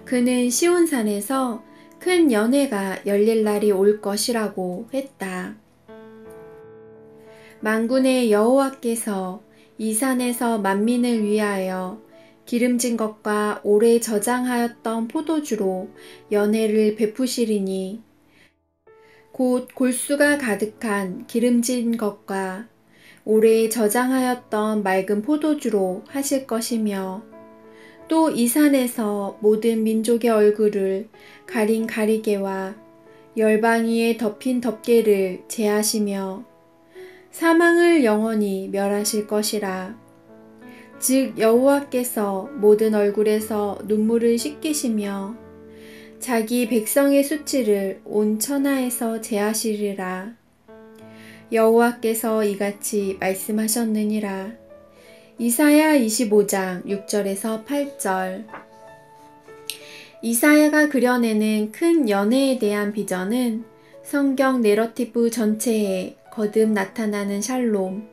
그는 시온산에서 큰 연회가 열릴 날이 올 것이라고 했다. 만군의 여호와께서 이 산에서 만민을 위하여 기름진 것과 오래 저장하였던 포도주로 연회를 베푸시리니 곧 골수가 가득한 기름진 것과 오래 저장하였던 맑은 포도주로 하실 것이며 또 이 산에서 모든 민족의 얼굴을 가린 가리개와 열방위에 덮인 덮개를 제하시며 사망을 영원히 멸하실 것이라. 즉 여호와께서 모든 얼굴에서 눈물을 씻기시며 자기 백성의 수치를 온 천하에서 제하시리라. 여호와께서 이같이 말씀하셨느니라. 이사야 25장 6절에서 8절. 이사야가 그려내는 큰 연회에 대한 비전은 성경 내러티브 전체에 거듭 나타나는 샬롬,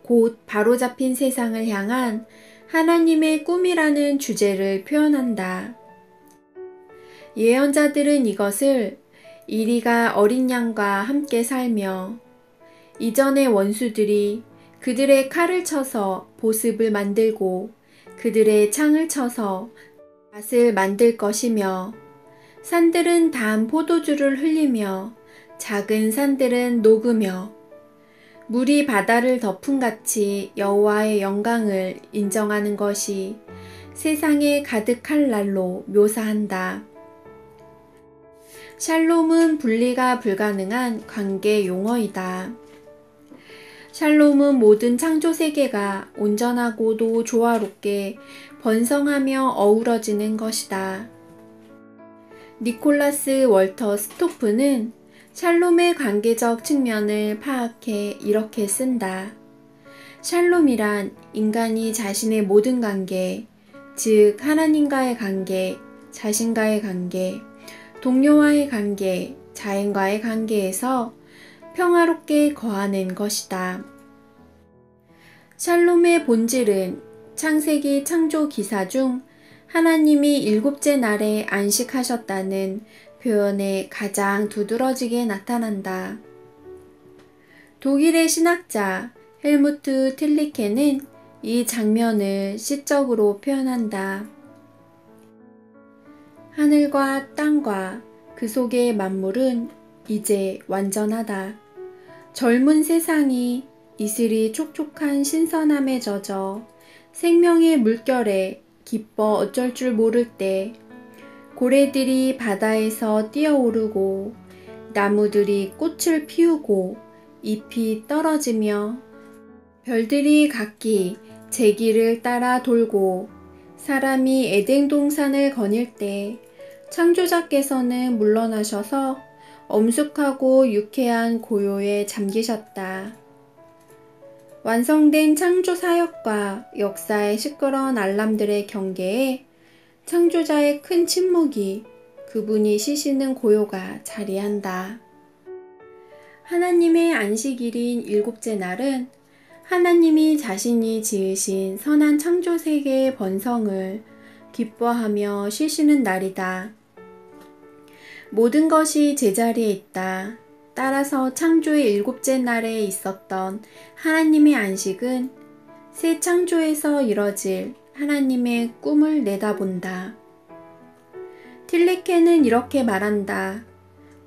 곧 바로잡힌 세상을 향한 하나님의 꿈이라는 주제를 표현한다. 예언자들은 이것을 이리가 어린 양과 함께 살며 이전의 원수들이 그들의 칼을 쳐서 보습을 만들고 그들의 창을 쳐서 밭을 만들 것이며 산들은 단 포도주를 흘리며 작은 산들은 녹으며 물이 바다를 덮음같이 여호와의 영광을 인정하는 것이 세상에 가득할 날로 묘사한다. 샬롬은 분리가 불가능한 관계 용어이다. 샬롬은 모든 창조 세계가 온전하고도 조화롭게 번성하며 어우러지는 것이다. 니콜라스 월터 스토프는 샬롬의 관계적 측면을 파악해 이렇게 쓴다. 샬롬이란 인간이 자신의 모든 관계, 즉 하나님과의 관계, 자신과의 관계, 동료와의 관계, 자연과의 관계에서 평화롭게 거하는 것이다. 샬롬의 본질은 창세기 창조 기사 중 하나님이 일곱째 날에 안식하셨다는 표현에 가장 두드러지게 나타난다. 독일의 신학자 헬무트 틸리케는 이 장면을 시적으로 표현한다. 하늘과 땅과 그 속의 만물은 이제 완전하다. 젊은 세상이 이슬이 촉촉한 신선함에 젖어 생명의 물결에 기뻐 어쩔 줄 모를 때 고래들이 바다에서 뛰어오르고 나무들이 꽃을 피우고 잎이 떨어지며 별들이 각기 제 길을 따라 돌고 사람이 에덴 동산을 거닐 때 창조자께서는 물러나셔서 엄숙하고 유쾌한 고요에 잠기셨다. 완성된 창조 사역과 역사의 시끄러운 알람들의 경계에 창조자의 큰 침묵이 그분이 쉬시는 고요가 자리한다. 하나님의 안식일인 일곱째 날은 하나님이 자신이 지으신 선한 창조 세계의 번성을 기뻐하며 쉬시는 날이다. 모든 것이 제자리에 있다. 따라서 창조의 일곱째 날에 있었던 하나님의 안식은 새 창조에서 이뤄질 하나님의 꿈을 내다본다. 틸레케는 이렇게 말한다.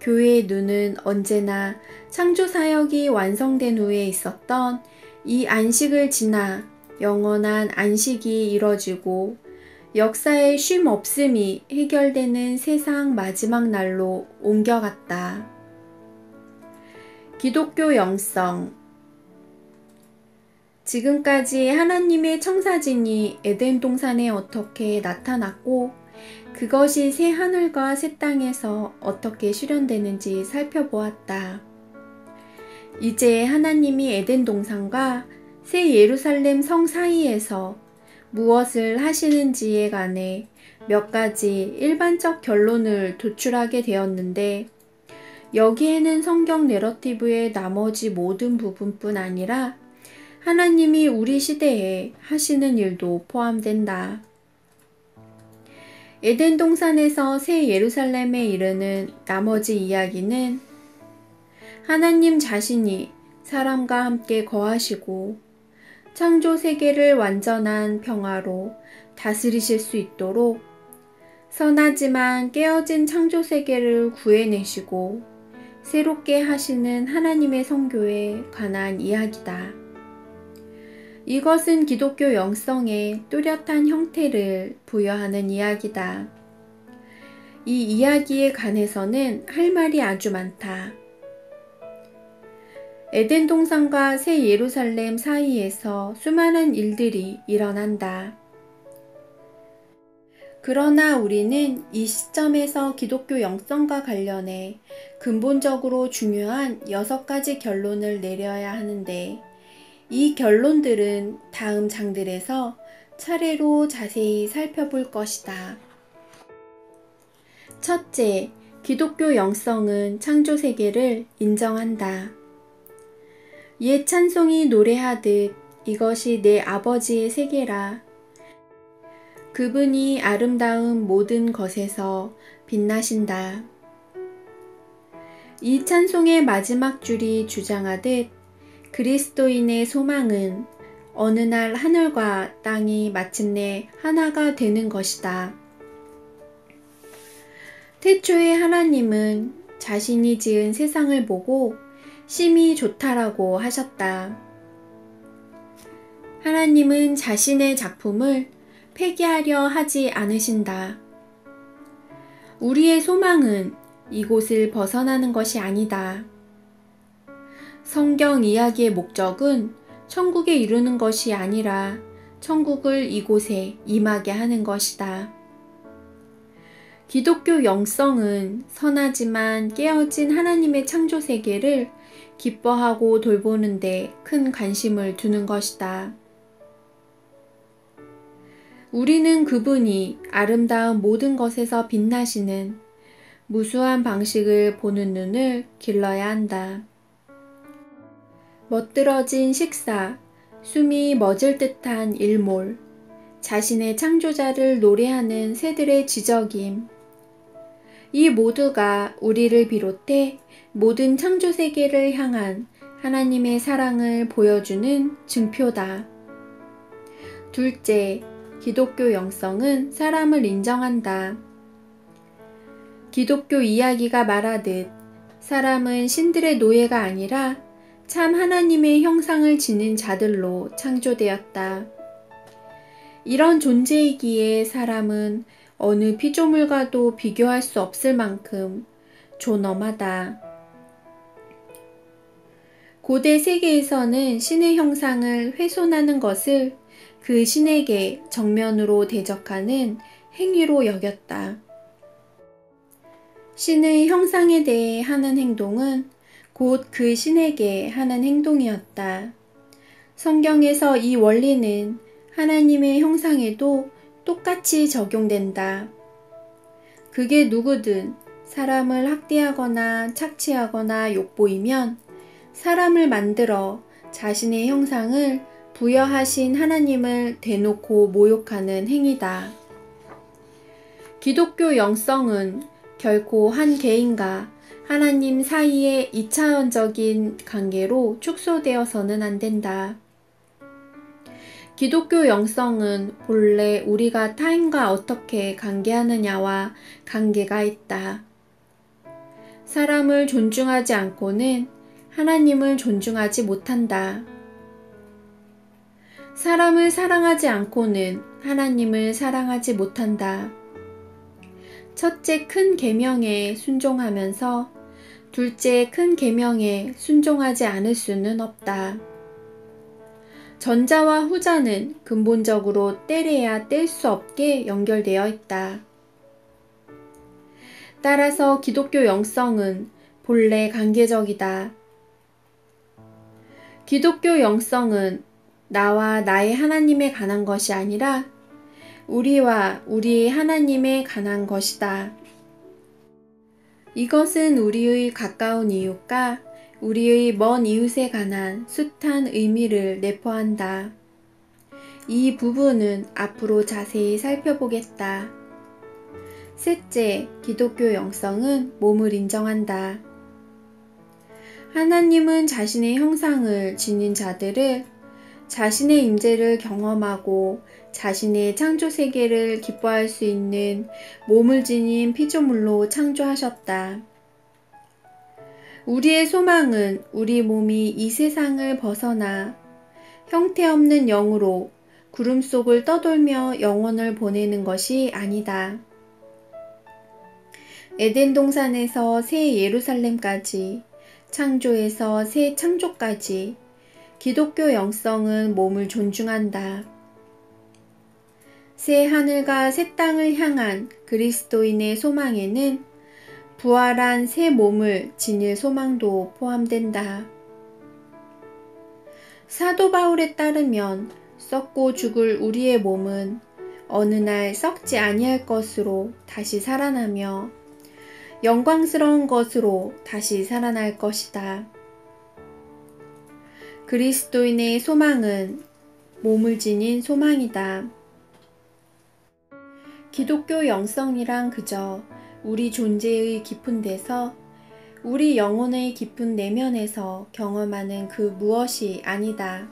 교회의 눈은 언제나 창조사역이 완성된 후에 있었던 이 안식을 지나 영원한 안식이 이뤄지고 역사의 쉼 없음이 해결되는 세상 마지막 날로 옮겨갔다. 기독교 영성. 지금까지 하나님의 청사진이 에덴 동산에 어떻게 나타났고 그것이 새 하늘과 새 땅에서 어떻게 실현되는지 살펴보았다. 이제 하나님이 에덴 동산과 새 예루살렘 성 사이에서 무엇을 하시는지에 관해 몇 가지 일반적 결론을 도출하게 되었는데 여기에는 성경 내러티브의 나머지 모든 부분뿐 아니라 하나님이 우리 시대에 하시는 일도 포함된다. 에덴 동산에서 새 예루살렘에 이르는 나머지 이야기는 하나님 자신이 사람과 함께 거하시고 창조 세계를 완전한 평화로 다스리실 수 있도록 선하지만 깨어진 창조 세계를 구해내시고 새롭게 하시는 하나님의 성교에 관한 이야기다. 이것은 기독교 영성에 뚜렷한 형태를 부여하는 이야기다. 이 이야기에 관해서는 할 말이 아주 많다. 에덴 동산과 새 예루살렘 사이에서 수많은 일들이 일어난다. 그러나 우리는 이 시점에서 기독교 영성과 관련해 근본적으로 중요한 6가지 결론을 내려야 하는데 이 결론들은 다음 장들에서 차례로 자세히 살펴볼 것이다. 첫째, 기독교 영성은 창조세계를 인정한다. 옛 찬송이 노래하듯 이것이 내 아버지의 세계라. 그분이 아름다운 모든 것에서 빛나신다. 이 찬송의 마지막 줄이 주장하듯 그리스도인의 소망은 어느 날 하늘과 땅이 마침내 하나가 되는 것이다. 태초에 하나님은 자신이 지은 세상을 보고 심히 좋다라고 하셨다. 하나님은 자신의 작품을 폐기하려 하지 않으신다. 우리의 소망은 이곳을 벗어나는 것이 아니다. 성경 이야기의 목적은 천국에 이르는 것이 아니라 천국을 이곳에 임하게 하는 것이다. 기독교 영성은 선하지만 깨어진 하나님의 창조 세계를 기뻐하고 돌보는 데 큰 관심을 두는 것이다. 우리는 그분이 아름다운 모든 것에서 빛나시는 무수한 방식을 보는 눈을 길러야 한다. 멋들어진 식사, 숨이 멎을 듯한 일몰, 자신의 창조자를 노래하는 새들의 지저김. 이 모두가 우리를 비롯해 모든 창조세계를 향한 하나님의 사랑을 보여주는 증표다. 둘째, 기독교 영성은 사람을 인정한다. 기독교 이야기가 말하듯 사람은 신들의 노예가 아니라 참 하나님의 형상을 지닌 자들로 창조되었다. 이런 존재이기에 사람은 어느 피조물과도 비교할 수 없을 만큼 존엄하다. 고대 세계에서는 신의 형상을 훼손하는 것을 그 신에게 정면으로 대적하는 행위로 여겼다. 신의 형상에 대해 하는 행동은 곧 그 신에게 하는 행동이었다. 성경에서 이 원리는 하나님의 형상에도 똑같이 적용된다. 그게 누구든 사람을 학대하거나 착취하거나 욕보이면 사람을 만들어 자신의 형상을 부여하신 하나님을 대놓고 모욕하는 행위다. 기독교 영성은 결코 한 개인과 하나님 사이의 2차원적인 관계로 축소되어서는 안 된다. 기독교 영성은 본래 우리가 타인과 어떻게 관계하느냐와 관계가 있다. 사람을 존중하지 않고는 하나님을 존중하지 못한다. 사람을 사랑하지 않고는 하나님을 사랑하지 못한다. 첫째 큰 계명에 순종하면서 둘째 큰 계명에 순종하지 않을 수는 없다. 전자와 후자는 근본적으로 떼려야 뗄 수 없게 연결되어 있다. 따라서 기독교 영성은 본래 관계적이다. 기독교 영성은 나와 나의 하나님에 관한 것이 아니라 우리와 우리의 하나님에 관한 것이다. 이것은 우리의 가까운 이웃과 우리의 먼 이웃에 관한 숱한 의미를 내포한다. 이 부분은 앞으로 자세히 살펴보겠다. 셋째, 기독교 영성은 몸을 인정한다. 하나님은 자신의 형상을 지닌 자들을 자신의 임재를 경험하고 자신의 창조 세계를 기뻐할 수 있는 몸을 지닌 피조물로 창조하셨다. 우리의 소망은 우리 몸이 이 세상을 벗어나 형태없는 영으로 구름 속을 떠돌며 영혼을 보내는 것이 아니다. 에덴 동산에서 새 예루살렘까지, 창조에서 새 창조까지 기독교 영성은 몸을 존중한다. 새 하늘과 새 땅을 향한 그리스도인의 소망에는 부활한 새 몸을 지닐 소망도 포함된다. 사도 바울에 따르면 썩고 죽을 우리의 몸은 어느 날 썩지 아니할 것으로 다시 살아나며 영광스러운 것으로 다시 살아날 것이다. 그리스도인의 소망은 몸을 지닌 소망이다. 기독교 영성이란 그저 우리 존재의 깊은 데서, 우리 영혼의 깊은 내면에서 경험하는 그 무엇이 아니다.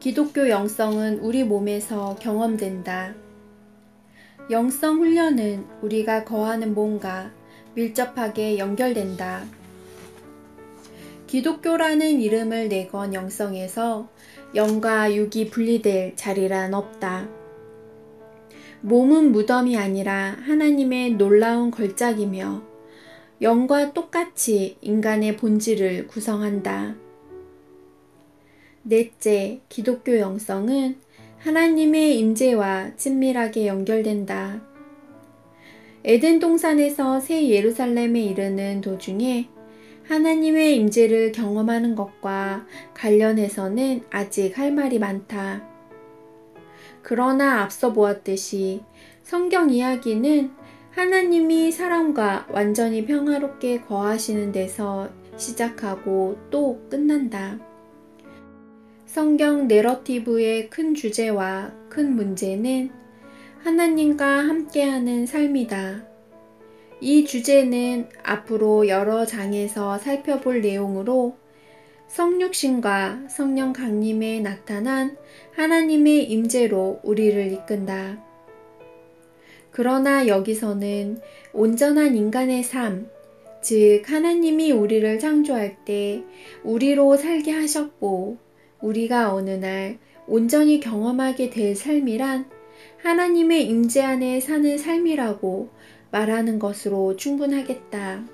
기독교 영성은 우리 몸에서 경험된다. 영성 훈련은 우리가 거하는 몸과 밀접하게 연결된다. 기독교라는 이름을 내건 영성에서 영과 육이 분리될 자리란 없다. 몸은 무덤이 아니라 하나님의 놀라운 걸작이며 영과 똑같이 인간의 본질을 구성한다. 넷째, 기독교 영성은 하나님의 임재와 친밀하게 연결된다. 에덴 동산에서 새 예루살렘에 이르는 도중에 하나님의 임재를 경험하는 것과 관련해서는 아직 할 말이 많다. 그러나 앞서 보았듯이 성경 이야기는 하나님이 사람과 완전히 평화롭게 거하시는 데서 시작하고 또 끝난다. 성경 내러티브의 큰 주제와 큰 문제는 하나님과 함께하는 삶이다. 이 주제는 앞으로 여러 장에서 살펴볼 내용으로 성육신과 성령 강림에 나타난 하나님의 임재로 우리를 이끈다. 그러나 여기서는 온전한 인간의 삶, 즉 하나님이 우리를 창조할 때 우리로 살게 하셨고 우리가 어느 날 온전히 경험하게 될 삶이란 하나님의 임재 안에 사는 삶이라고 말하는 것으로 충분하겠다.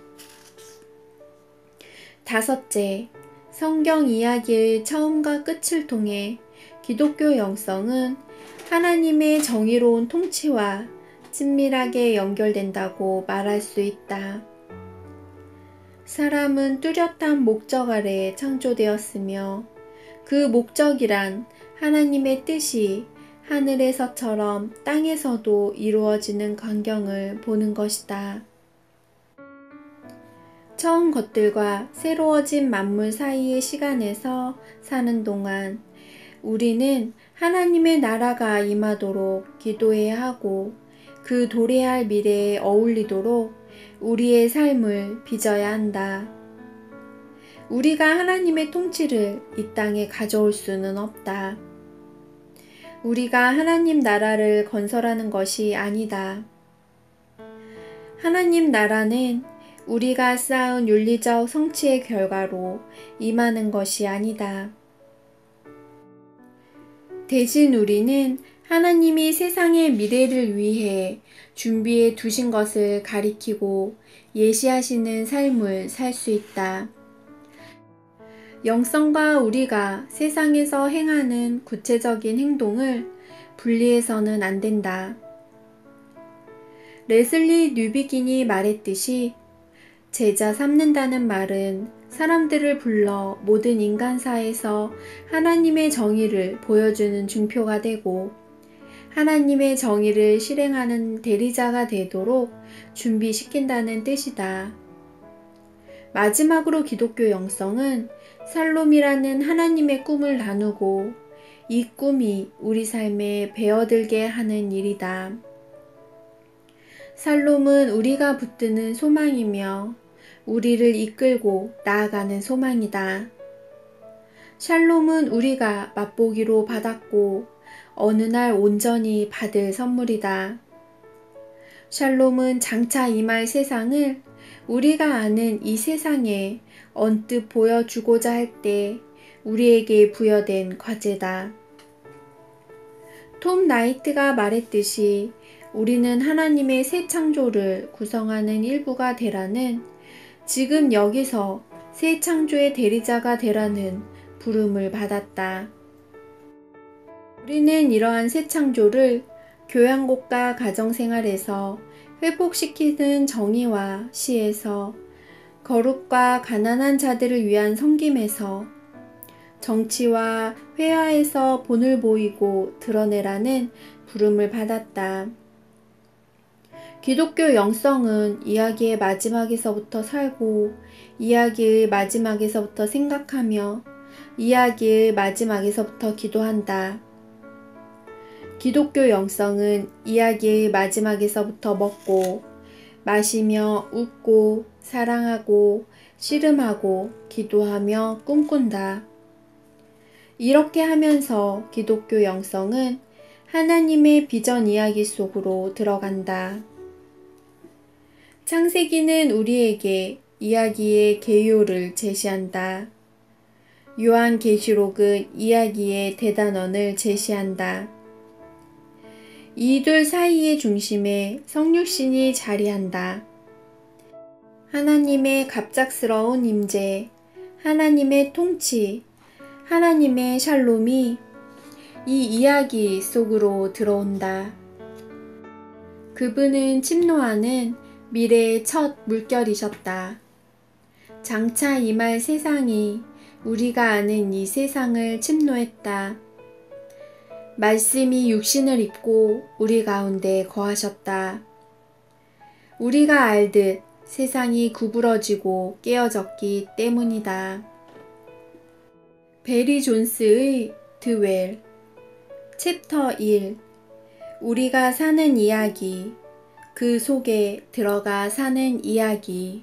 다섯째, 성경 이야기의 처음과 끝을 통해 기독교 영성은 하나님의 정의로운 통치와 친밀하게 연결된다고 말할 수 있다. 사람은 뚜렷한 목적 아래 창조되었으며 그 목적이란 하나님의 뜻이 하늘에서처럼 땅에서도 이루어지는 광경을 보는 것이다. 처음 것들과 새로워진 만물 사이의 시간에서 사는 동안 우리는 하나님의 나라가 임하도록 기도해야 하고 그 도래할 미래에 어울리도록 우리의 삶을 빚어야 한다. 우리가 하나님의 통치를 이 땅에 가져올 수는 없다. 우리가 하나님 나라를 건설하는 것이 아니다. 하나님 나라는 우리가 쌓은 윤리적 성취의 결과로 임하는 것이 아니다. 대신 우리는 하나님이 세상의 미래를 위해 준비해 두신 것을 가리키고 예시하시는 삶을 살 수 있다. 영성과 우리가 세상에서 행하는 구체적인 행동을 분리해서는 안 된다. 레슬리 뉴비긴이 말했듯이 제자 삼는다는 말은 사람들을 불러 모든 인간사에서 하나님의 정의를 보여주는 증표가 되고 하나님의 정의를 실행하는 대리자가 되도록 준비시킨다는 뜻이다. 마지막으로 기독교 영성은 살롬이라는 하나님의 꿈을 나누고 이 꿈이 우리 삶에 배어들게 하는 일이다. 살롬은 우리가 붙드는 소망이며 우리를 이끌고 나아가는 소망이다. 샬롬은 우리가 맛보기로 받았고 어느 날 온전히 받을 선물이다. 샬롬은 장차 임할 세상을 우리가 아는 이 세상에 언뜻 보여주고자 할 때 우리에게 부여된 과제다. 톰 나이트가 말했듯이 우리는 하나님의 새 창조를 구성하는 일부가 되라는 지금 여기서 새 창조의 대리자가 되라는 부름을 받았다. 우리는 이러한 새 창조를 교양곡과 가정생활에서 회복시키는 정의와 시에서 거룩과 가난한 자들을 위한 섬김에서 정치와 회화에서 본을 보이고 드러내라는 부름을 받았다. 기독교 영성은 이야기의 마지막에서부터 살고 이야기의 마지막에서부터 생각하며 이야기의 마지막에서부터 기도한다. 기독교 영성은 이야기의 마지막에서부터 먹고 마시며 웃고 사랑하고 씨름하고 기도하며 꿈꾼다. 이렇게 하면서 기독교 영성은 하나님의 비전 이야기 속으로 들어간다. 창세기는 우리에게 이야기의 개요를 제시한다. 요한계시록은 이야기의 대단원을 제시한다. 이 둘 사이의 중심에 성육신이 자리한다. 하나님의 갑작스러운 임재, 하나님의 통치, 하나님의 샬롬이 이 이야기 속으로 들어온다. 그분은 침노하는 미래의 첫 물결이셨다. 장차 임할 세상이 우리가 아는 이 세상을 침노했다. 말씀이 육신을 입고 우리 가운데 거하셨다. 우리가 알듯 세상이 구부러지고 깨어졌기 때문이다. 베리 존스의 드웰 챕터 1 우리가 사는 이야기 그 속에 들어가 사는 이야기